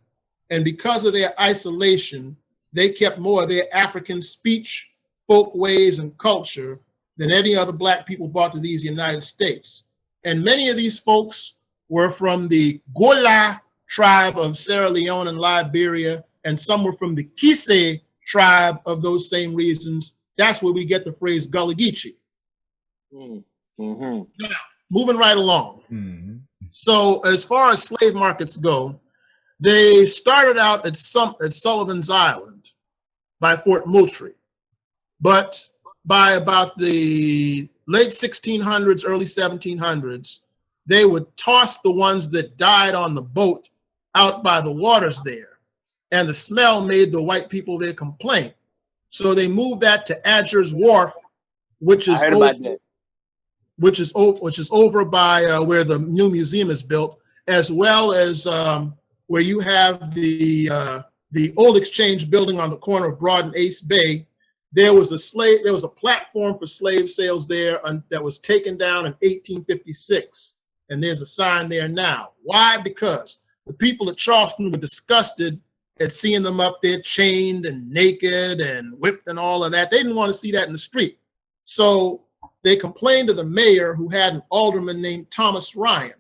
And because of their isolation, they kept more of their African speech, folk ways, and culture than any other Black people brought to these United States. And many of these folks were from the Gola tribe of Sierra Leone and Liberia, and some were from the Kise tribe of those same reasons. That's where we get the phrase Gullah Geechee. Now, moving right along. So as far as slave markets go, they started out at Sullivan's Island by Fort Moultrie. But by about the late 1600s, early 1700s, they would toss the ones that died on the boat out by the waters there. And the smell made the white people there complain. So they moved that to Adger's Wharf, which is over by where the new museum is built, as well as where you have the old exchange building on the corner of Broad and Ace Bay. There was a platform for slave sales there that was taken down in 1856, and there's a sign there now. Why? Because the people at Charleston were disgusted at seeing them up there chained and naked and whipped and all of that. They didn't want to see that in the street. So they complained to the mayor, who had an alderman named Thomas Ryan,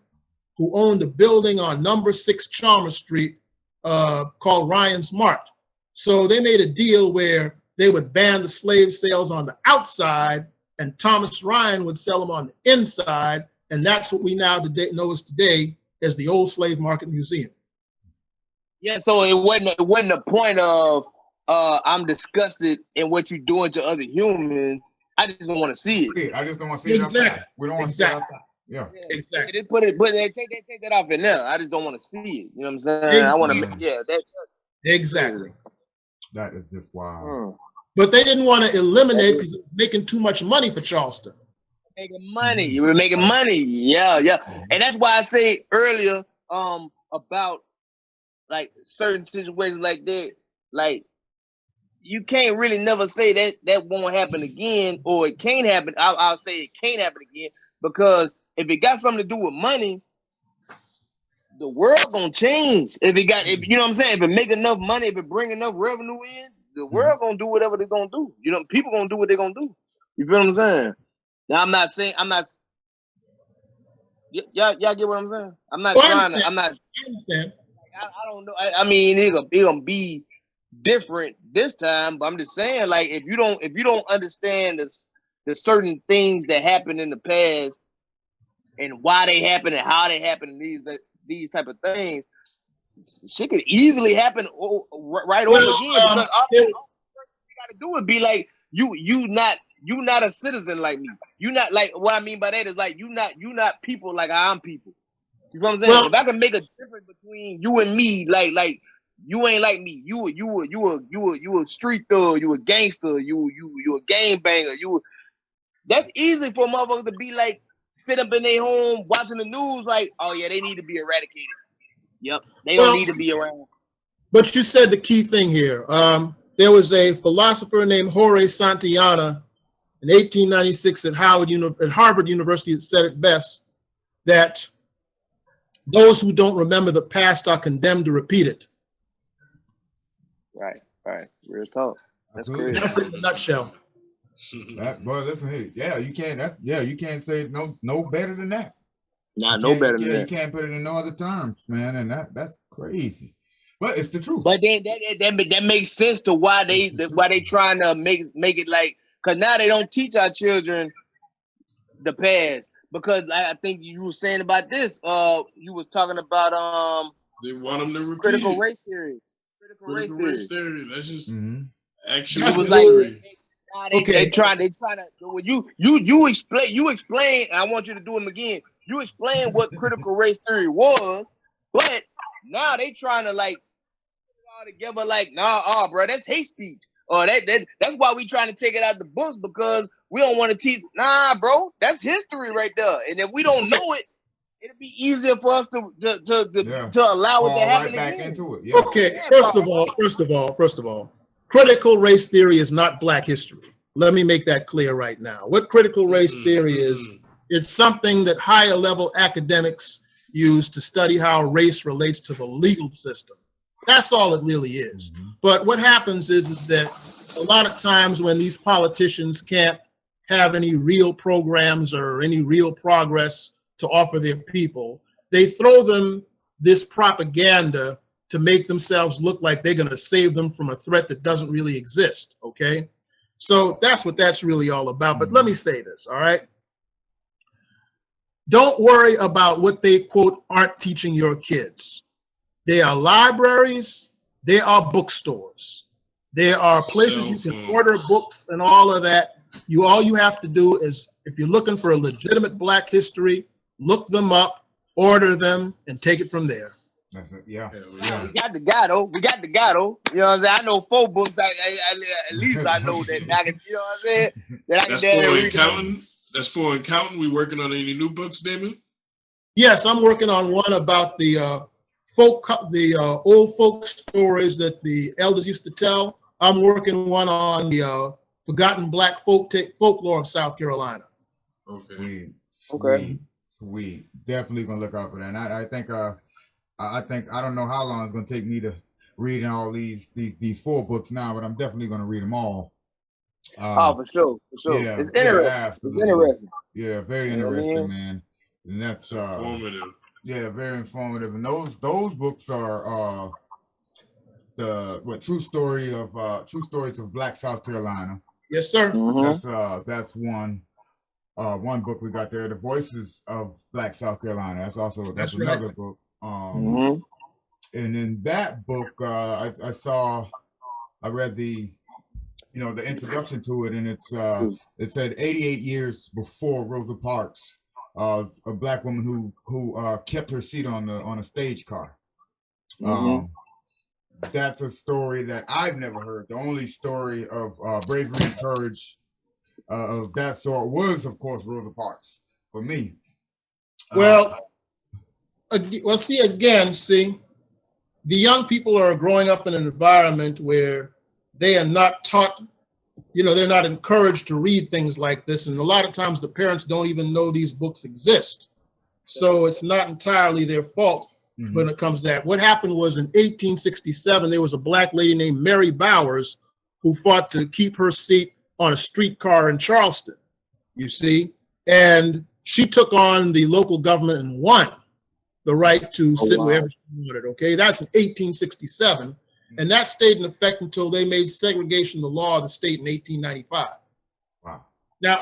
who owned a building on number 6 Chalmers Street called Ryan's Mart. So they made a deal where they would ban the slave sales on the outside, and Thomas Ryan would sell them on the inside. And that's what we now know as today as the Old Slave Market Museum. Yeah, so it wasn't a point of I'm disgusted in what you're doing to other humans. I just don't want to see it. I just don't want to see it outside. We don't want to see it outside. Yeah, exactly. They take that off in there. I just don't want to see it. You know what I'm saying? Exactly. I want to. Exactly. That is just wild. But they didn't want to eliminate because it was making too much money for Charleston. Making money. You were making money. Yeah. And that's why I say earlier about like certain situations like that, like you can't really never say that won't happen again, or it can't happen. I'll say it can't happen again, because if it got something to do with money, the world gonna change. If you know what I'm saying, if it make enough money, if it bring enough revenue in, the world gonna do whatever they're gonna do. You know, people gonna do what they're gonna do. You feel what I'm saying? Now I'm not. Y'all get what I'm saying? I'm not trying to. I'm not. I understand. I don't know. I mean, it gonna be different this time, but I'm just saying, like, if you don't understand the certain things that happened in the past and why they happen and how they happen and these type of things, shit could easily happen right over again. Because all you gotta do is be like, you not a citizen like me. You not like, what I mean by that is like you not people like I'm people. You know what I'm saying? Well, if I can make a difference between you and me, like you ain't like me. You a street thug. You a gangster. You a gang banger. That's easy for motherfuckers to be like, sit up in their home watching the news like, oh yeah, they need to be eradicated. Yep, they don't need to be around. But you said the key thing here. There was a philosopher named Jorge Santayana in 1896 at Harvard University that said it best, that those who don't remember the past are condemned to repeat it. Right. Real talk. That's crazy. That's it in a nutshell. Listen here. You can't say no better than that. No better than that. You can't put it in no other terms, man, and that's crazy. But it's the truth. But then that makes sense to why they trying to make it like, because now they don't teach our children the past. Because I think you were saying about this, you was talking about They want them to repeat critical it. race theory. Critical race theory. That's just actual That's It was like history. they Okay. trying to when you explain, and I want you to do them again. You explain what critical race theory was, but now they trying to like put it all together like, nah, bro, that's hate speech. Or that's why we trying to take it out the books, because we don't want to teach. Nah, bro, that's history right there. And if we don't know it, it'll be easier for us to allow it to Fall happen right back again. into it. Yeah. Okay, first of all, critical race theory is not Black history. Let me make that clear right now. What critical race theory is, it's something that higher level academics use to study how race relates to the legal system. That's all it really is. But what happens is that a lot of times when these politicians can't have any real programs or any real progress to offer their people, they throw them this propaganda to make themselves look like they're going to save them from a threat that doesn't really exist, okay? So that's what that's really all about. But let me say this, all right? Don't worry about what they, quote, aren't teaching your kids. They are libraries, they are bookstores. There are places you can order books and all of that. All you have to do is, if you're looking for a legitimate Black history, look them up, order them, and take it from there. That's it. Yeah. We got the guy though. You know what I'm saying? I know 4 books. At least I know that I can. You know what I'm saying? That I can. That's for accounting. That's for accounting. We working on any new books, Damon? Yes, I'm working on one about the old folk stories that the elders used to tell. I'm working one on the forgotten Black folklore of South Carolina. Okay. Sweet. Definitely gonna look out for that. And I think I don't know how long it's gonna take me to read all these 4 books now, but I'm definitely gonna read them all. For sure. Yeah, It's interesting. It's interesting. Yeah, very interesting, man. And that's informative. Yeah, very informative. And those books are true stories of Black South Carolina. Yes, sir. That's one book we got there. The Voices of Black South Carolina. That's another book. And in that book, I read the introduction to it, and it said 88 years before Rosa Parks, a Black woman who kept her seat on a stage car. That's a story that I've never heard. The only story of bravery and courage of that sort was, of course, Rosa Parks for me. See, the young people are growing up in an environment where they are not taught, they're not encouraged to read things like this. And a lot of times the parents don't even know these books exist. So it's not entirely their fault when it comes to that. What happened was in 1867, there was a Black lady named Mary Bowers who fought to keep her seat on a streetcar in Charleston, you see, and she took on the local government and won the right to sit wherever she wanted, okay? That's in 1867, and that stayed in effect until they made segregation the law of the state in 1895. Wow. Now,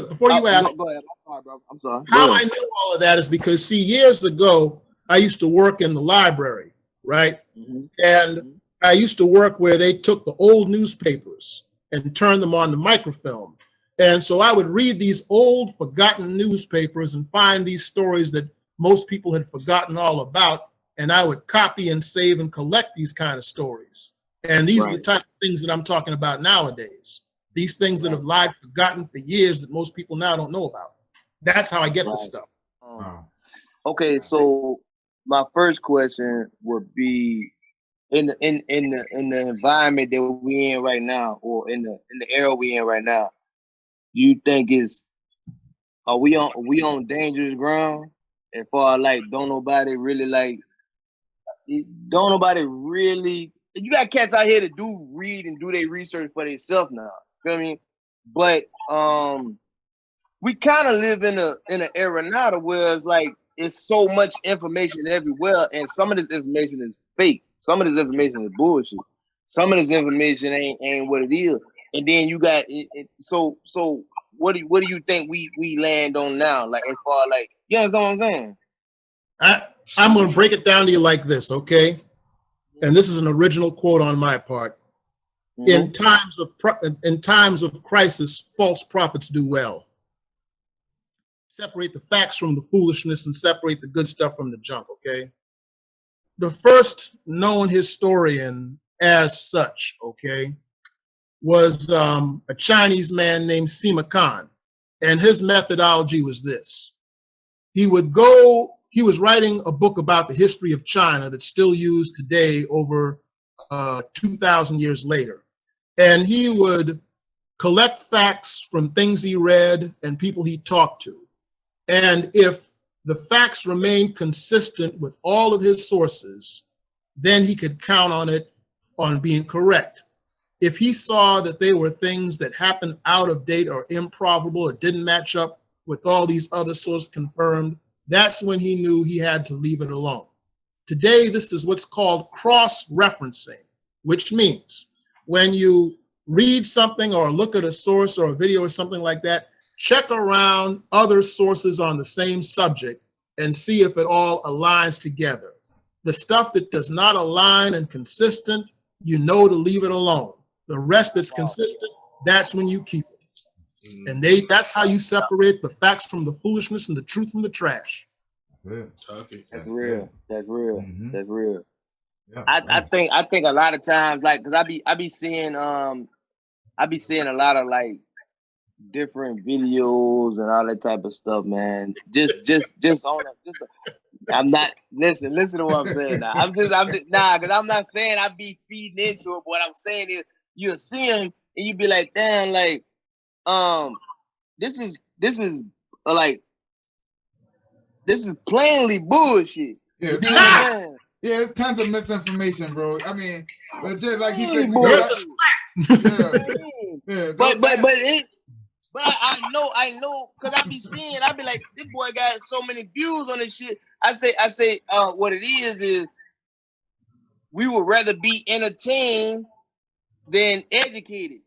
before you ask, go ahead. I'm sorry. How I know all of that is because, see, years ago, I used to work in the library, right? And I used to work where they took the old newspapers and turned them on to microfilm. And so I would read these old forgotten newspapers and find these stories that most people had forgotten all about. And I would copy and save and collect these kind of stories. And these are the type of things that I'm talking about nowadays. These things that have lied forgotten for years that most people now don't know about. That's how I get this stuff. Okay, so my first question would be, in the environment that we in right now, or in the era we in right now, do you think are we on dangerous ground? As far as like, don't nobody really, you got cats out here that do read and do their research for themselves now. Feel me? But we kind of live in an era now to where it's like it's so much information everywhere, and some of this information is fake. Some of this information is bullshit. Some of this information ain't what it is. And then you got it. So what do you think we land on now? Like, as far like, you understand what I'm saying? I'm going to break it down to you like this, okay? And this is an original quote on my part. In times of crisis, false prophets do well. Separate the facts from the foolishness and separate the good stuff from the junk, okay? The first known historian as such, okay, was a Chinese man named Sima Khan. And his methodology was this. He was writing a book about the history of China that's still used today over 2,000 years later. And he would collect facts from things he read and people he talked to. And if the facts remained consistent with all of his sources, then he could count on it on being correct. If he saw that they were things that happened out of date or improbable or didn't match up with all these other sources confirmed, that's when he knew he had to leave it alone. Today, this is what's called cross-referencing, which means when you read something or look at a source or a video or something like that, check around other sources on the same subject and see if it all aligns together. The stuff that does not align and consistent, you know to leave it alone. The rest that's consistent, that's when you keep it. And that's how you separate the facts from the foolishness and the truth from the trash. That's real. That's real. Mhm. That's real. Yeah, I think a lot of times, like, cause I be seeing a lot of like different videos and all that type of stuff, man. Just on it. I'm not listen to what I'm saying now. I'm just nah, cause I'm not saying I be feeding into it. But what I'm saying is you'll see them and you be like, damn, like, this is like, this is plainly bullshit. Yeah, You see what I'm saying? yeah, it's tons of misinformation, bro. I mean, but just like he said, Plainly yeah, bullshit. yeah. But I know, cause I be seeing, I be like, this boy got so many views on this shit. I say, what it is we would rather be entertained than educated.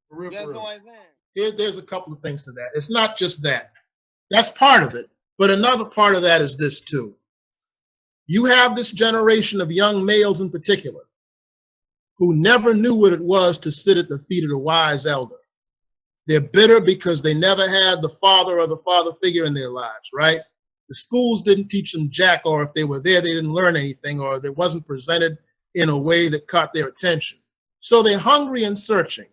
For real, You for know real. what I'm saying? There's a couple of things to that. It's not just that. That's part of it. But another part of that is this too. You have this generation of young males in particular who never knew what it was to sit at the feet of the wise elder. They're bitter because they never had the father or the father figure in their lives, right? The schools didn't teach them jack, or if they were there, they didn't learn anything, or it wasn't presented in a way that caught their attention. So they're hungry and searching.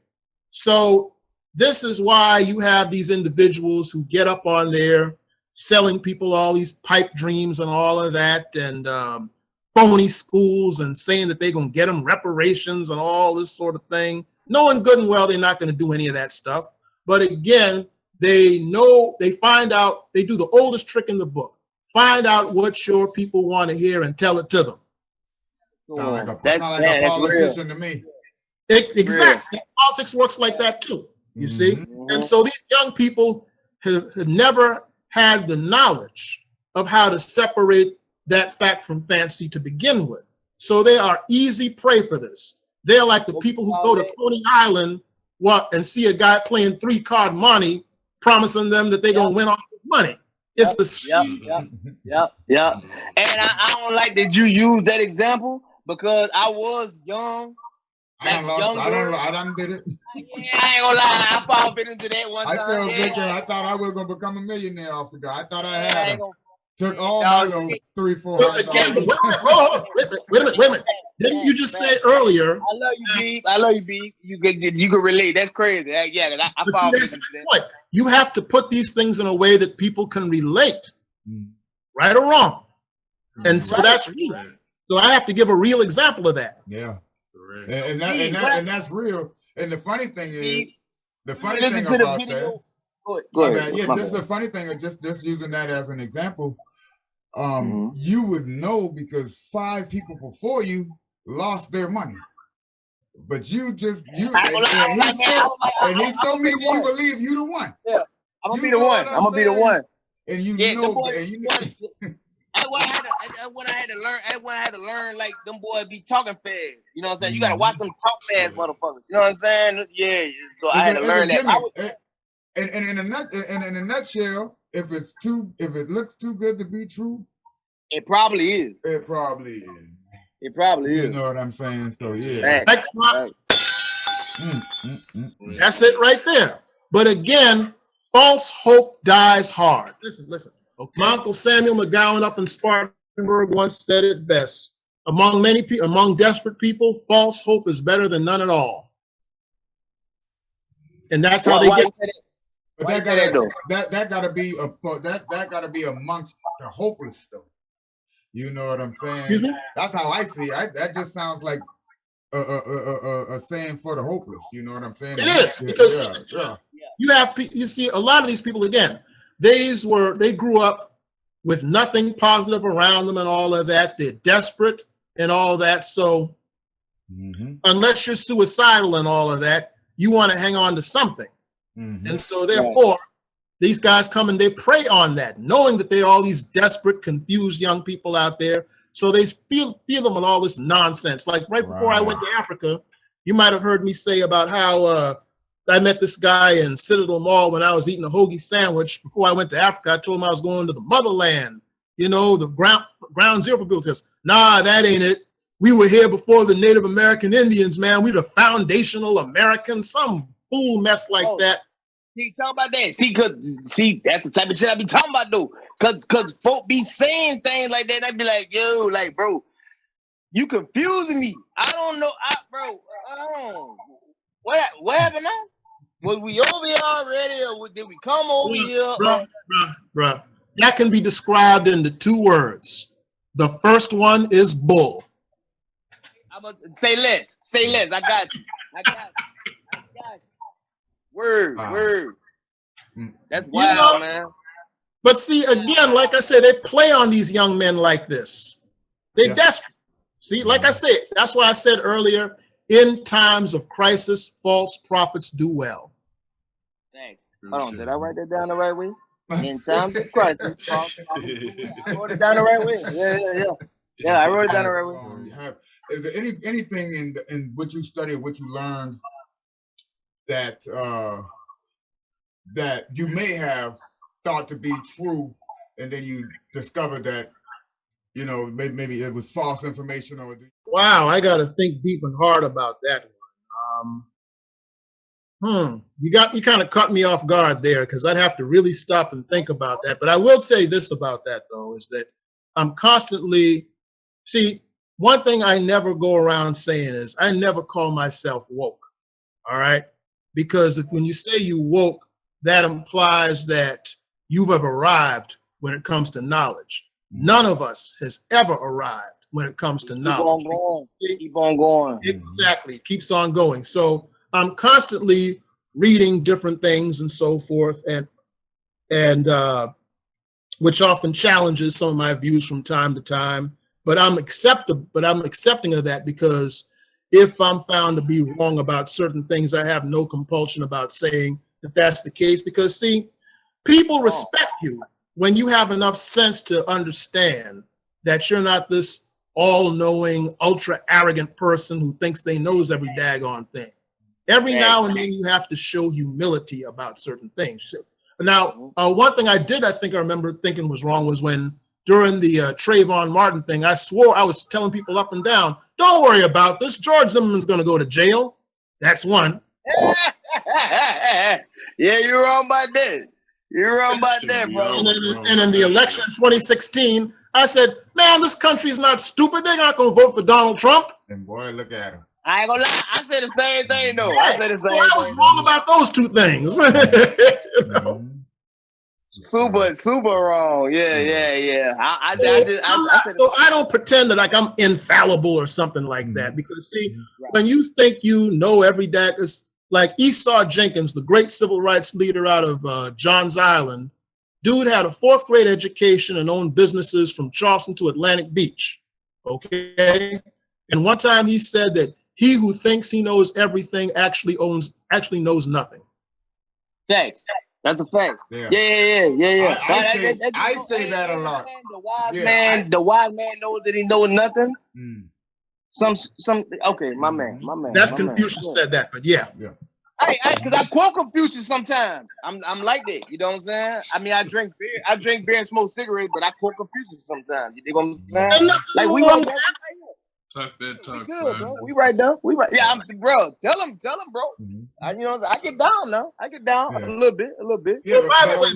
So this is why you have these individuals who get up on there selling people all these pipe dreams and all of that, and phony schools, and saying that they're going to get them reparations and all this sort of thing. Knowing good and well they're not going to do any of that stuff. But again, they find out, they do the oldest trick in the book. Find out what your people want to hear and tell it to them. Sound like a politician to me. Exactly. Politics works like that too, you see? And so these young people have never had the knowledge of how to separate that fact from fancy to begin with. So they are easy prey for this. They're like the people who go to Coney Island and see a guy playing 3-card money, promising them that they're going to win all this money. It's the Yep. And I don't like that you use that example because I was young. I done did it. Yeah, I ain't gonna lie. I fall bit into that one time. I feel thinking I thought I was gonna become a millionaire off the guy. I thought I had him. Took all my little $300-400. Wait a minute. Didn't you just say earlier? I love you, B. You can relate. That's crazy. Yeah, I fall into that. You have to put these things in a way that people can relate, right or wrong. And so that's real. So I have to give a real example of that. Yeah. And that's real. And the funny thing is, the funny thing about that. Go ahead. Yeah, just the funny thing of just using that as an example, you would know because 5 people before you lost their money. But and he's still making you believe you the one. Yeah, I'm gonna be the one. And you know, That's what I had to learn. That's what I had to learn. Like, them boys be talking fast. You know what I'm saying? You gotta watch them talk fast, motherfuckers. You know what I'm saying? Yeah. So I had to learn that. And in a nutshell, if it looks too good to be true, It probably is. It probably is. It probably You is. know what I'm saying? So yeah. Facts. Right. Facts. That's it right there. But again, false hope dies hard. Listen. Okay. My Uncle Samuel McGowan up in Spartanburg once said it best. Among many people, among desperate people, false hope is better than none at all. And that's how they get. But that gotta be amongst the hopeless though. You know what I'm saying? Excuse me? That's how I see it. That just sounds like a saying for the hopeless. You know what I'm saying? It is, because you see a lot of these people again. They grew up with nothing positive around them and all of that. They're desperate and all that. So unless you're suicidal and all of that, you want to hang on to something. And so therefore, these guys come and they prey on that, knowing that there are all these desperate, confused young people out there. So they feel them with all this nonsense. Like right before I went to Africa, you might have heard me say about how I met this guy in Citadel Mall when I was eating a hoagie sandwich. Before I went to Africa, I told him I was going to the motherland. You know, the ground zero for people. Says, nah, that ain't it. We were here before the Native American Indians, man. We the foundational Americans, some fool mess like that. See, talk about that. See, that's the type of shit I be talking about though. Cause folk be saying things like that. And I be like, yo, like, bro, you confusing me. I don't know, what happened now? Was we over here already, or did we come over here? Bruh. That can be described into two words. The first one is bull. I'm gonna say less. I got you. Word. That's wild, man. But see, again, like I said, they play on these young men like this. They're desperate. See, like I said, that's why I said earlier, in times of crisis, false prophets do well. Thanks. Hold on, did I write that down the right way? In times of crisis, false prophets do well. I wrote it down the right way. Yeah, I wrote it down the right way. Is there anything in what you studied, what you learned, that that you may have thought to be true, and then you discovered that, you know, maybe it was false information? Or wow, I got to think deep and hard about that one. You kind of caught me off guard there, because I'd have to really stop and think about that. But I will say this about that though, is that I'm constantly, one thing I never go around saying is I never call myself woke. All right. Because when you say you woke, that implies that you have arrived when it comes to knowledge. None of us has ever arrived when it comes to knowledge. Keep on going. Exactly. It keeps on going. So I'm constantly reading different things and so forth, and which often challenges some of my views from time to time. But I'm accepting of that, because if I'm found to be wrong about certain things, I have no compulsion about saying that that's the case, because people respect you when you have enough sense to understand that you're not this all-knowing, ultra-arrogant person who thinks they knows every daggone thing. Every now and then you have to show humility about certain things. Now, one thing I think I remember thinking was wrong was when, during the Trayvon Martin thing, I swore I was telling people up and down, don't worry about this. George Zimmerman's going to go to jail. That's one. Yeah, you're wrong about that. You're wrong about that, bro. And in the election in 2016, I said, man, this country is not stupid. They're not going to vote for Donald Trump. And boy, look at him. I ain't gonna lie. I said the same thing, though. I said the same thing. I was wrong about those two things. You know? Super wrong. Yeah. So I don't pretend that like I'm infallible or something like that, because when you think you know every day, it's like Esau Jenkins, the great civil rights leader out of Johns Island. Dude had a 4th grade education and owned businesses from Charleston to Atlantic Beach. Okay. And one time he said that he who thinks he knows everything actually knows nothing. Thanks. That's a fact. Yeah. I say that a lot. The wise man knows that he knows nothing. Okay, my man. That's Confucius said that, but yeah. Cause I quote Confucius sometimes. I'm like that. You know what I'm saying? I mean, I drink beer and smoke cigarettes, but I quote Confucius sometimes. You dig what I'm saying? Like we right there. Talk that talk, Good, man. bro. We right there. We right. Yeah, bro. Tell him, bro. You know, I get down now. I get down a little bit. Yeah, Well, by the way,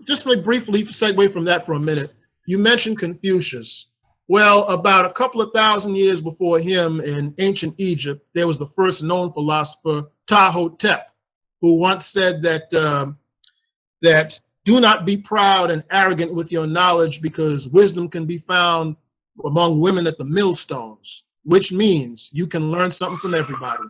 just to briefly segue from that for a minute, you mentioned Confucius. Well, about a couple of thousand years before him in ancient Egypt, there was the first known philosopher, Ptah-hotep, who once said that that do not be proud and arrogant with your knowledge, because wisdom can be found among women at the millstones, which means you can learn something from everybody.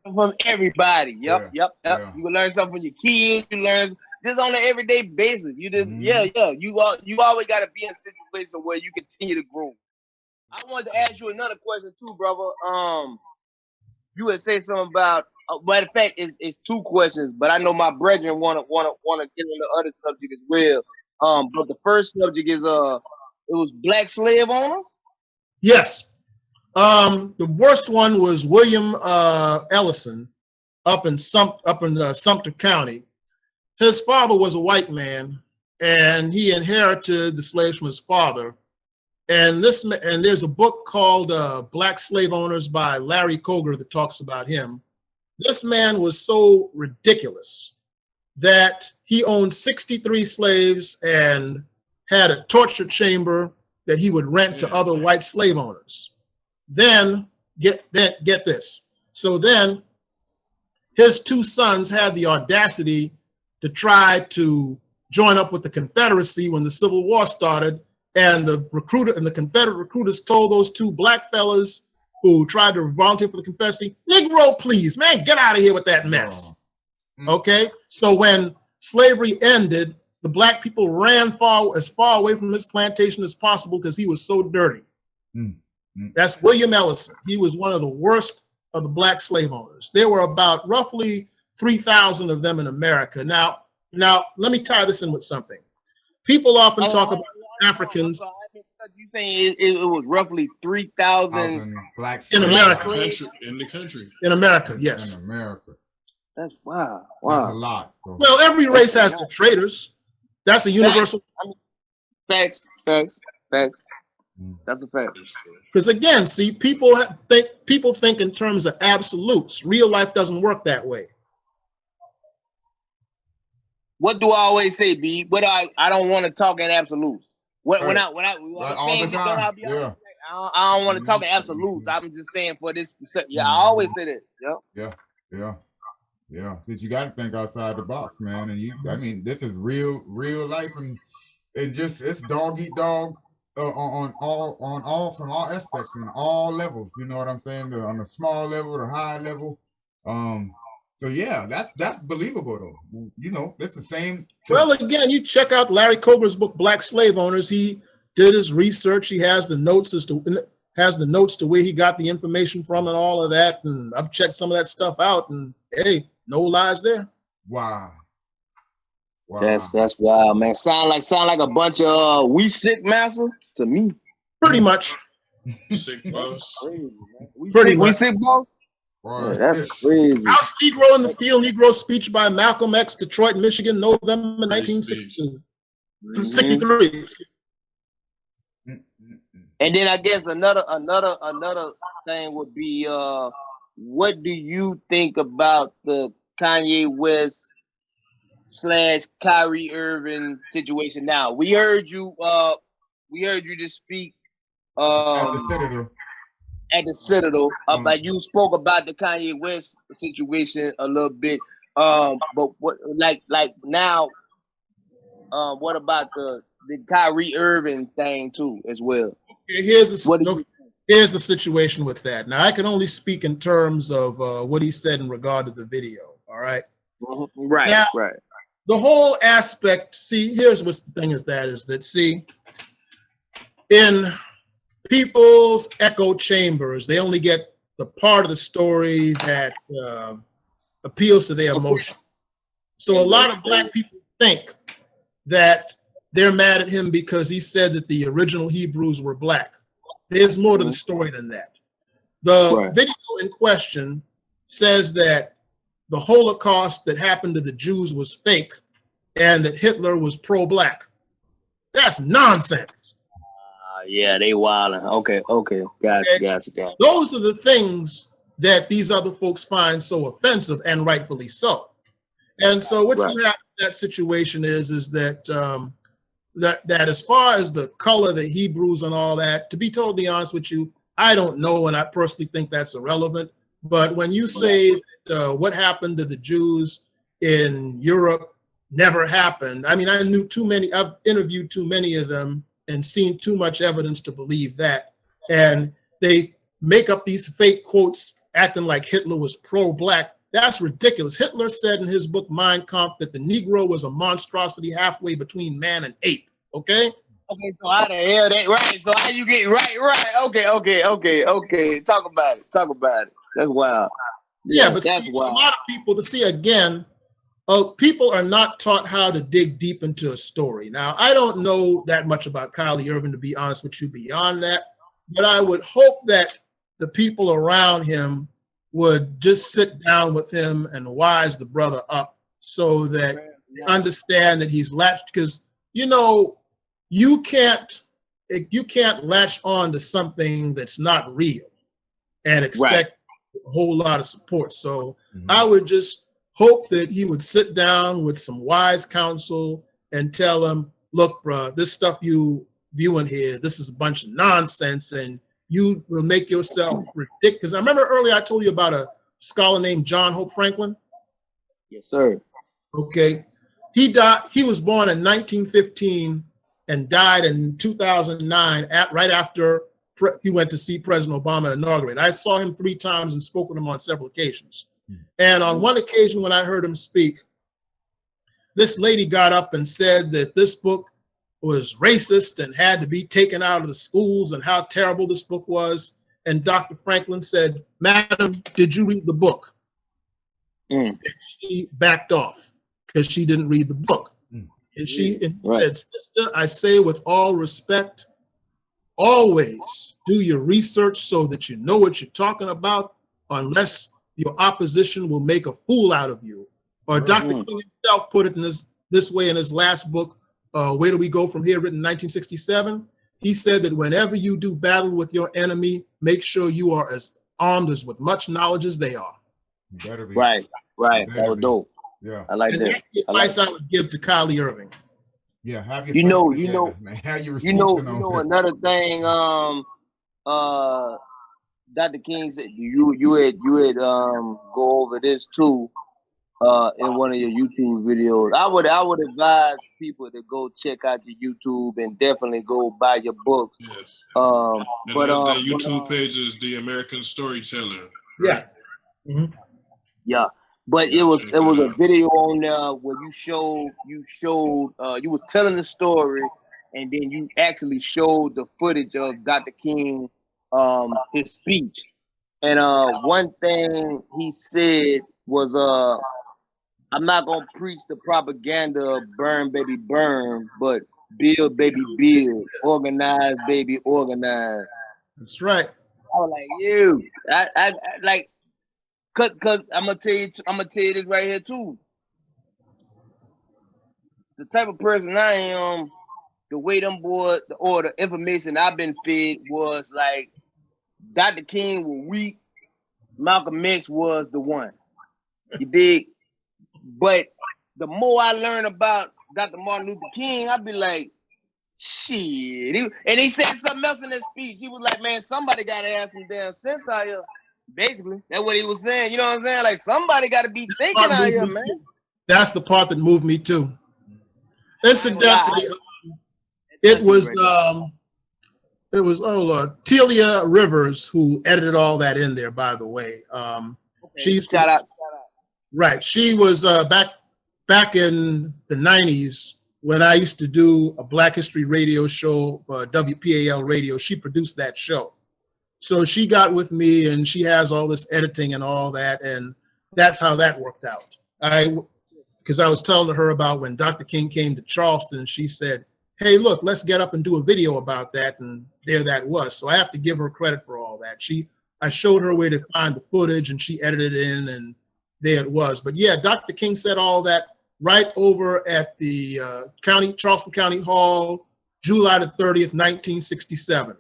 From everybody. Yep. Yeah. You can learn something from your kids. You learn just on an everyday basis. You just You always got to be in a situation where you continue to grow. I wanted to ask you another question too, brother. You would say something about. Matter of fact, it's two questions, but I know my brethren wanna get on the other subject as well. But the first subject is it was black slave owners. Yes. The worst one was William Ellison up in Sumter County. His father was a white man, and he inherited the slaves from his father. And there's a book called Black Slave Owners by Larry Koger that talks about him. This man was so ridiculous that he owned 63 slaves and had a torture chamber that he would rent to other white slave owners. Then get this. So then his two sons had the audacity to try to join up with the Confederacy when the Civil War started, and the Confederate recruiters told those two black fellas who tried to volunteer for the Confederacy, "Negro, please, man, get out of here with that mess." Okay, so when slavery ended, the black people ran as far away from his plantation as possible because he was so dirty. That's William Ellison. He was one of the worst of the black slave owners. There were about roughly 3,000 of them in America. Now, let me tie this in with something. People often talk about Africans. You saying it was roughly 3,000 blacks in America? In the country. In America, yes. In America. That's wow. That's a lot. Bro. Well, every race has their traitors. That's a universal. Facts. That's a fact. Because again, see, people think in terms of absolutes. Real life doesn't work that way. What do I always say, B? But I don't want to talk in absolutes. I don't want to talk in absolutes. I'm just saying for this. I always say that. Yeah. Because you got to think outside the box, man. And I mean, this is real life, and just it's dog eat dog on all from all aspects and all levels. You know what I'm saying? On the small level, the high level. So yeah, that's believable though. You know, it's the same. Well, again, you check out Larry Koger's book, Black Slave Owners. He did his research. He has the notes to where he got the information from and all of that. And I've checked some of that stuff out, and hey, no lies there. Wow. That's wild, man. Sound like a bunch of we sick massa to me. Pretty much. Sick boss. We sick boss. Right. Yeah, that's crazy. House Negro in the Field, Negro speech by Malcolm X, Detroit, Michigan, November 1963. And then I guess another thing would be, what do you think about the Kanye West / Kyrie Irving situation? Now we heard you just speak at the Citadel. Like you spoke about the Kanye West situation a little bit. But what now? What about the Kyrie Irving thing too as well? Okay, here's the situation with that. Now I can only speak in terms of what he said in regard to the video. All right. Right. Now, right. The whole aspect. See, here's what the thing is that see, in people's echo chambers, they only get the part of the story that appeals to their emotion. So a lot of black people think that they're mad at him because he said that the original Hebrews were black. There's more to the story than that. The video in question says that the Holocaust that happened to the Jews was fake and that Hitler was pro-black. That's nonsense. Yeah, they wilding. Okay, gotcha, Okay? gotcha. Those are the things that these other folks find so offensive, and rightfully so. And so what you have in that situation is that that as far as the color, the Hebrews and all that, to be totally honest with you, I don't know, and I personally think that's irrelevant. But when you say what happened to the Jews in Europe never happened, I mean, I've interviewed too many of them and seen too much evidence to believe that. And they make up these fake quotes acting like Hitler was pro-black. That's ridiculous. Hitler said in his book, Mein Kampf, that the Negro was a monstrosity halfway between man and ape, okay? Okay, so how the hell that, right, so how you get, right, okay, talk about it, that's wild. Yeah, but that's see, wild. A lot of people, to see again, people are not taught how to dig deep into a story. Now, I don't know that much about Kylie Irving, to be honest with you, beyond that, but I would hope that the people around him would just sit down with him and wise the brother up so that they understand that he's latched, because, you know, you can't latch on to something that's not real and expect a whole lot of support. So I would just hope that he would sit down with some wise counsel and tell him, look, bro, this stuff you viewing here, this is a bunch of nonsense, and you will make yourself ridiculous. I remember earlier I told you about a scholar named John Hope Franklin. Yes, sir. Okay. He died. He was born in 1915 and died in 2009, right after he went to see President Obama inaugurate. I saw him 3 times and spoke with him on several occasions. And on one occasion when I heard him speak, this lady got up and said that this book was racist and had to be taken out of the schools and how terrible this book was. And Dr. Franklin said, "Madam, did you read the book?" And she backed off because she didn't read the book. And she said, "Sister, I say with all respect, always do your research so that you know what you're talking about, unless your opposition will make a fool out of you." Or Dr. King himself put it in this way in his last book, Where Do We Go From Here, written in 1967. He said that whenever you do battle with your enemy, make sure you are as armed as with much knowledge as they are. Better be. Right. That was dope. Yeah. I like And that. that's the advice I would give to Kylie Irving. Yeah, have your You know, man. Have your you know receipts another thing, Dr. King said you had go over this too in one of your YouTube videos. I would advise people to go check out your YouTube and definitely go buy your books. Yes. That YouTube page is The American Storyteller. Yeah. Yeah. But Yeah, it was check that a out. video on there where you were telling the story, and then you actually showed the footage of Dr. King, his speech. And one thing he said was, I'm not gonna preach the propaganda of burn baby burn, but build baby build, organize baby organize. That's right. I was like, I like, cause I'm gonna tell you this right here too. The type of person I am, the way them boys, or the information I've been fed was like, Dr. King was weak, Malcolm X was the one. You dig? But the more I learn about Dr. Martin Luther King, I'd be like, shit. And he said something else in his speech. He was like, man, somebody got to have some damn sense out here. Basically, that's what he was saying. You know what I'm saying? Like, somebody got to be thinking out here, man. That's the part that moved me too. Incidentally, it was oh Lord, Telia Rivers who edited all that in there, by the way. She's Shout out. right. She was back in the 90s when I used to do a Black History radio show, WPAL radio. She produced that show. So she got with me and she has all this editing and all that. And that's how that worked out. Because I was telling her about when Dr. King came to Charleston, and she said, hey, look, let's get up and do a video about that. And there that was. So I have to give her credit for all that. I showed her where to find the footage and she edited it in, and there it was. But yeah, Dr. King said all that right over at the Charleston County Hall, July the 30th, 1967.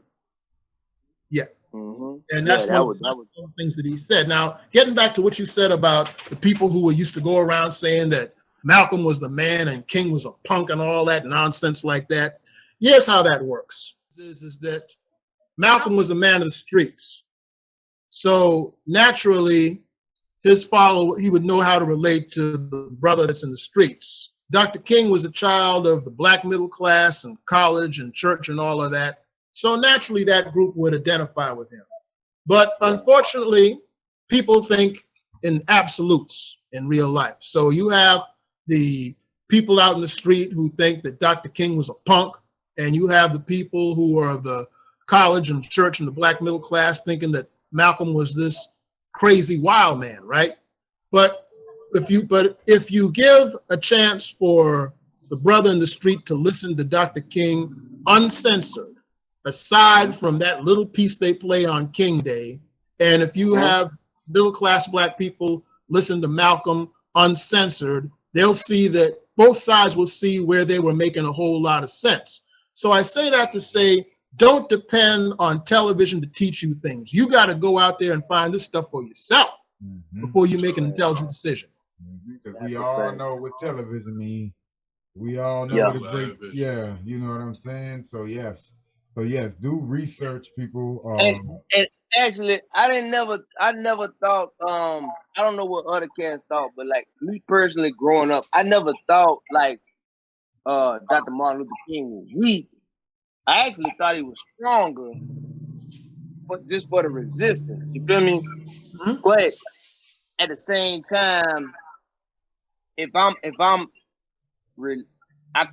Yeah. And that's one of the things that he said. Now, getting back to what you said about the people who were used to go around saying that Malcolm was the man and King was a punk and all that nonsense like that. Here's how that works. Is that Malcolm was a man of the streets. So naturally, his follower, he would know how to relate to the brother that's in the streets. Dr. King was a child of the black middle class and college and church and all of that. So naturally, that group would identify with him. But unfortunately, people think in absolutes in real life. So you have the people out in the street who think that Dr. King was a punk, and you have the people who are of the college and church and the black middle class thinking that Malcolm was this crazy wild man, right? But if you give a chance for the brother in the street to listen to Dr. King uncensored, aside from that little piece they play on King Day, and if you have middle class black people listen to Malcolm uncensored, they'll see that both sides will see where they were making a whole lot of sense. So I say that to say, don't depend on television to teach you things. You got to go out there and find this stuff for yourself before you make an intelligent decision. Because we all know what television means. We all know what it breaks. Yeah, you know what I'm saying? So yes, do research, people. And actually, I never thought. I don't know what other cats thought, but like me personally, growing up, I never thought like Dr. Martin Luther King was weak. I actually thought he was stronger, but just for the resistance. You feel me? But at the same time, I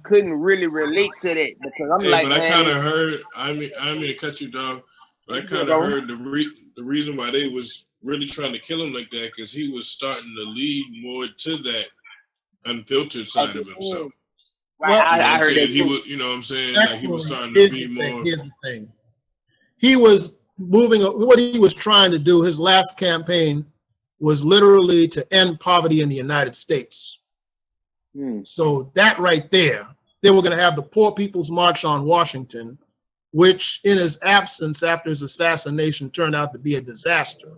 couldn't really relate to that because I'm like, but I kind of heard. I mean to cut you down, but I kind of heard the reason why they was really trying to kill him like that because he was starting to lead more to that unfiltered side of himself. Well, I heard that he was, you know what I'm saying? Like he was starting to be more. Here's the thing. He was moving. What he was trying to do, his last campaign, was literally to end poverty in the United States. So that right there, they were going to have the Poor People's March on Washington, which in his absence after his assassination turned out to be a disaster.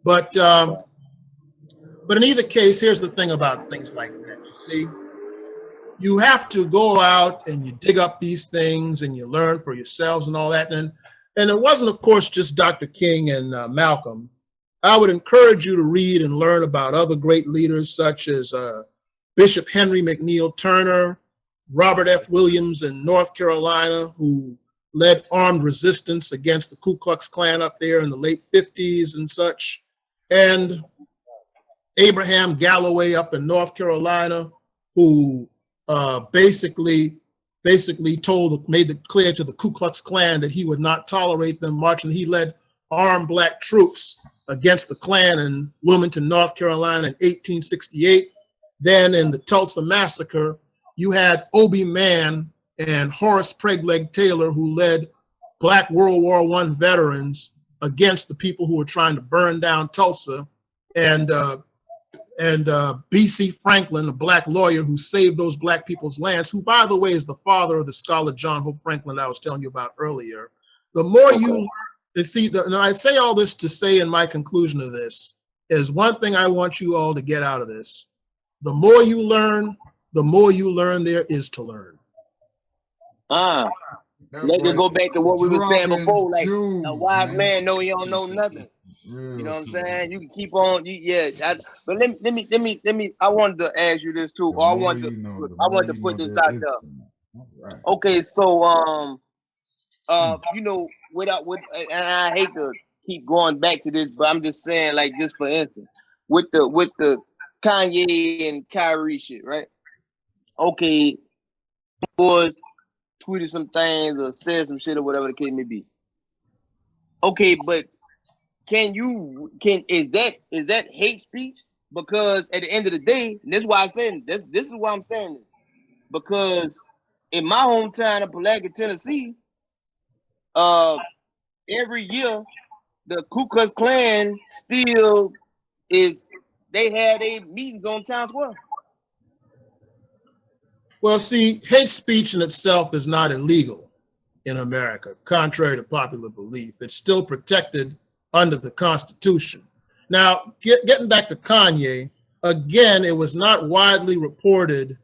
But in either case, here's the thing about things like that. You see, you have to go out and you dig up these things and you learn for yourselves and all that. And it wasn't, of course, just Dr. King and Malcolm. I would encourage you to read and learn about other great leaders such as Bishop Henry McNeil Turner, Robert F. Williams in North Carolina, who led armed resistance against the Ku Klux Klan up there in the late 50s and such, and Abraham Galloway up in North Carolina, who basically made it clear to the Ku Klux Klan that he would not tolerate them marching. He led armed black troops against the Klan in Wilmington, North Carolina in 1868. Then in the Tulsa Massacre, you had Obie Mann and Horace Pregleg Taylor, who led black World War I veterans against the people who were trying to burn down Tulsa, and B.C. Franklin, a black lawyer who saved those black people's lands, who, by the way, is the father of the scholar John Hope Franklin I was telling you about earlier. The more you see, and I say all this to say in my conclusion of this, is one thing I want you all to get out of this. The more you learn there is to learn. Let's just go back to what we were saying before. Like a wise man know he don't know nothing. You know what I'm saying? You can keep on. But let me. I wanted to ask you this too. Or I wanted to put this out there. Okay, so you know, and I hate to keep going back to this, but I'm just saying, like, just for instance, with the Kanye and Kyrie shit, right? Okay, boys tweeted some things or said some shit or whatever the case may be. Okay, but is that hate speech? Because at the end of the day, and this is why I'm saying this is why I'm saying this. Because in my hometown of Pulaski, Tennessee, every year the Ku Klux Klan still is they had their meetings on Times Square. Well, see, hate speech in itself is not illegal in America, contrary to popular belief. It's still protected under the Constitution. Now, getting back to Kanye, again, it was not widely reported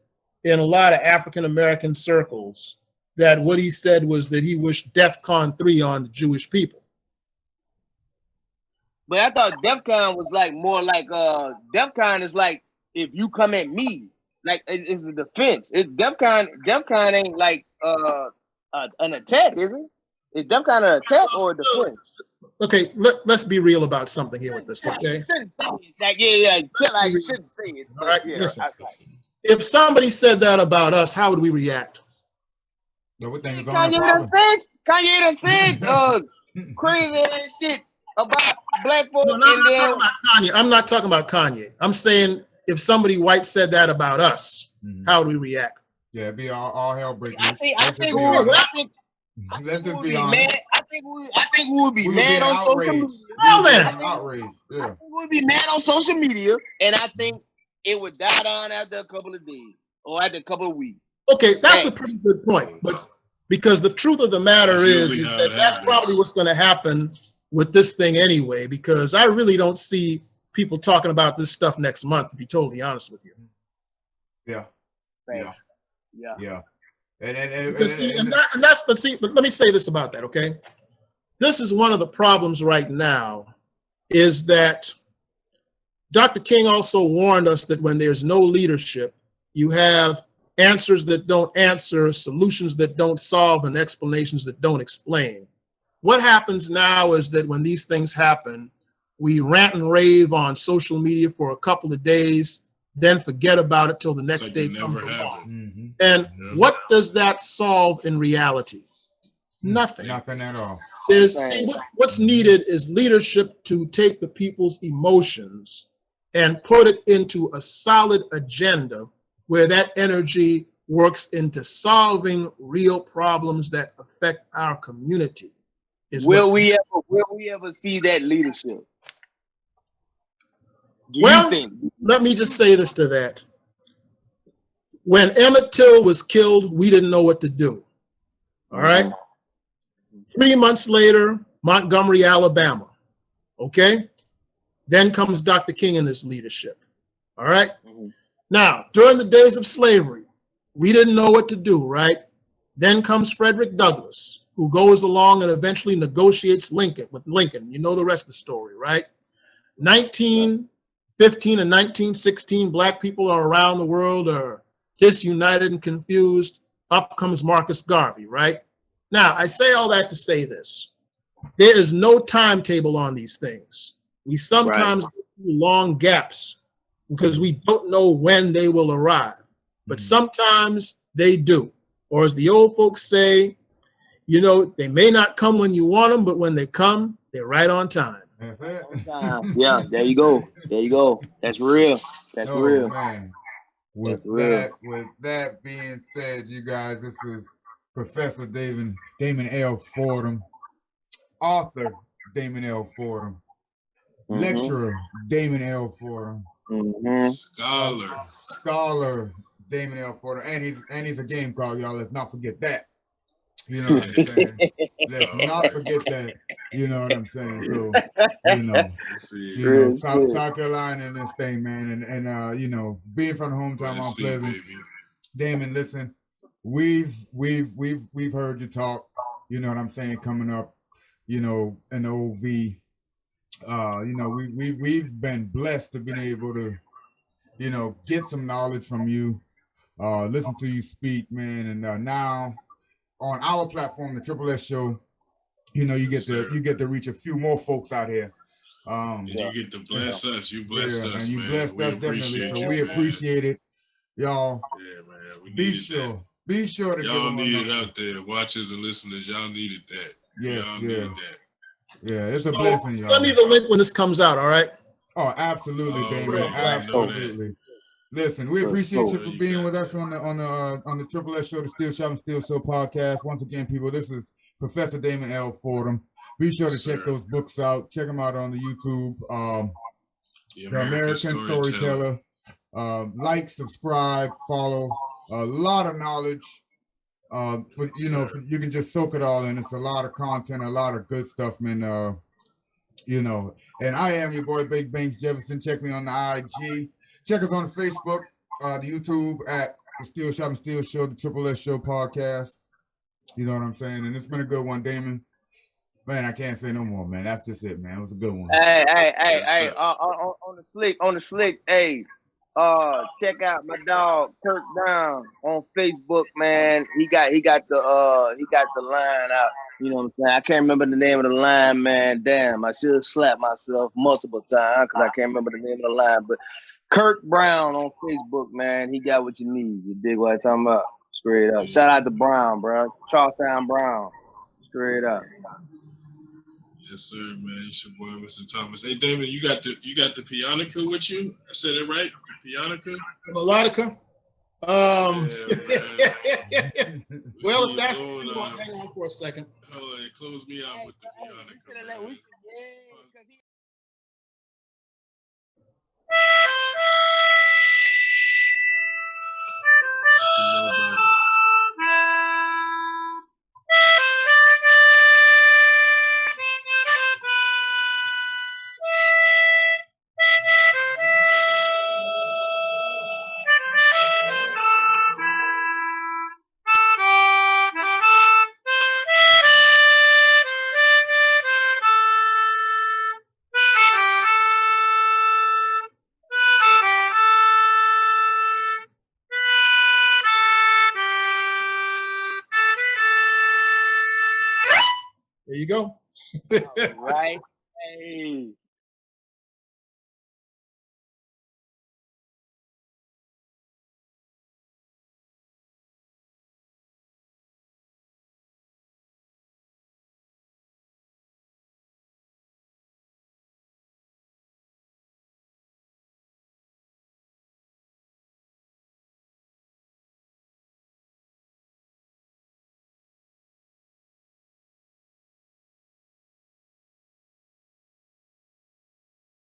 in a lot of African-American circles that what he said was that he wished DEFCON 3 on the Jewish people. But I thought DEFCON was like more like DEFCON is like if you come at me, like it's a defense. DEFCON ain't like an attack, is it? Is DEFCON an attack or a defense? Okay, let's be real about something here with this, okay? Like you shouldn't say it. All right, listen. If somebody said that about us, how would we react? Kanye done said crazy ass shit about black folks. No, I'm not talking about Kanye. I'm not talking about Kanye. I'm saying if somebody white said that about us, how would we react? Yeah, it'd be all hell breaking loose. Let's just be honest. I think we would be mad on social media. Well then, outraged. Yeah. I think we would be mad on social media, and I think it would die down after a couple of days or after a couple of weeks. Okay, that's a pretty good point. But because the truth of the matter is that that's probably what's going to happen with this thing anyway, because I really don't see people talking about this stuff next month, to be totally honest with you. Yeah. Thanks. Yeah. But let me say this about that, okay? This is one of the problems right now, is that Dr. King also warned us that when there's no leadership, you have answers that don't answer, solutions that don't solve, and explanations that don't explain. What happens now is that when these things happen, we rant and rave on social media for a couple of days, then forget about it till the next day comes along. And what does that solve in reality? Nothing. Nothing at all. What's needed is leadership to take the people's emotions and put it into a solid agenda where that energy works into solving real problems that affect our community. Will we ever see that leadership? Let me just say this to that. When Emmett Till was killed, we didn't know what to do. All right? 3 months later, Montgomery, Alabama. Okay? Then comes Dr. King and his leadership. All right? Now, during the days of slavery, we didn't know what to do, right? Then comes Frederick Douglass, who goes along and eventually negotiates with Lincoln. You know the rest of the story, right? 1915 and 1916, black people are around the world are disunited and confused. Up comes Marcus Garvey, right? Now, I say all that to say this. There is no timetable on these things. We sometimes go through long gaps because we don't know when they will arrive. But sometimes they do. Or as the old folks say, you know, they may not come when you want them, but when they come, they're right on time. Yeah, there you go. There you go. That's real. That's real. Man. With that being said, you guys, this is Professor Damon L. Fordham, author Damon L. Fordham, lecturer Damon L. Fordham, scholar Damon L. Fordham, and he's a game call, y'all. Let's not forget that. You know what I'm saying? Let's not forget that. You know what I'm saying? So, South Carolina and this thing, man, and you know, being from the hometown Mount Pleasant. Damon, listen, we've heard you talk. You know what I'm saying? Coming up, you know, in the OV. You know, we've been blessed to be able to, you know, get some knowledge from you, listen to you speak, man, and now on our platform, the Triple S Show, you know, you get to reach a few more folks out here. And you get to bless us. You blessed us, and you man. blessed us definitely. So we appreciate it, y'all. Yeah, man. We be sure to y'all need it out there, watchers and listeners. Y'all needed that. Yes, y'all needed that. Yeah, it's a blessing, y'all. Send me the link when this comes out. All right. Oh, absolutely, Damon. Absolutely. Listen, we appreciate you for being with us on the Triple S Show, the Steel Shop and Steel Show podcast. Once again, people, this is Professor Damon L. Fordham. Be sure to check those books out. Check them out on the YouTube. The the American Storyteller. Like, subscribe, follow. A lot of knowledge. You can just soak it all in. It's a lot of content, a lot of good stuff, man. And I am your boy Big Banks Jefferson. Check me on the IG. Check us on the Facebook, the YouTube at the Steel Shop and Steel Show, the Triple S Show podcast. You know what I'm saying? And it's been a good one, Damon. Man, I can't say no more, man. That's just it, man. It was a good one. Hey, on the slick, hey, check out my dog Kirk Brown on Facebook, man. He got the line out. You know what I'm saying? I can't remember the name of the line, man. Damn, I should have slapped myself multiple times because I can't remember the name of the line. But Kirk Brown on Facebook, man, he got what you need. You dig what I'm talking about? Straight up. Shout out to Brown, bro. Charlestown Brown. Straight up. Yes, sir, man. It's your boy, Mr. Thomas. Hey, Damon, you got the pianica with you? I said it right? The pianica? The melodica? Yeah, Well, if that's true, hang on for a second. Hold on, close me out with the pianica. There you go. Right. Hey.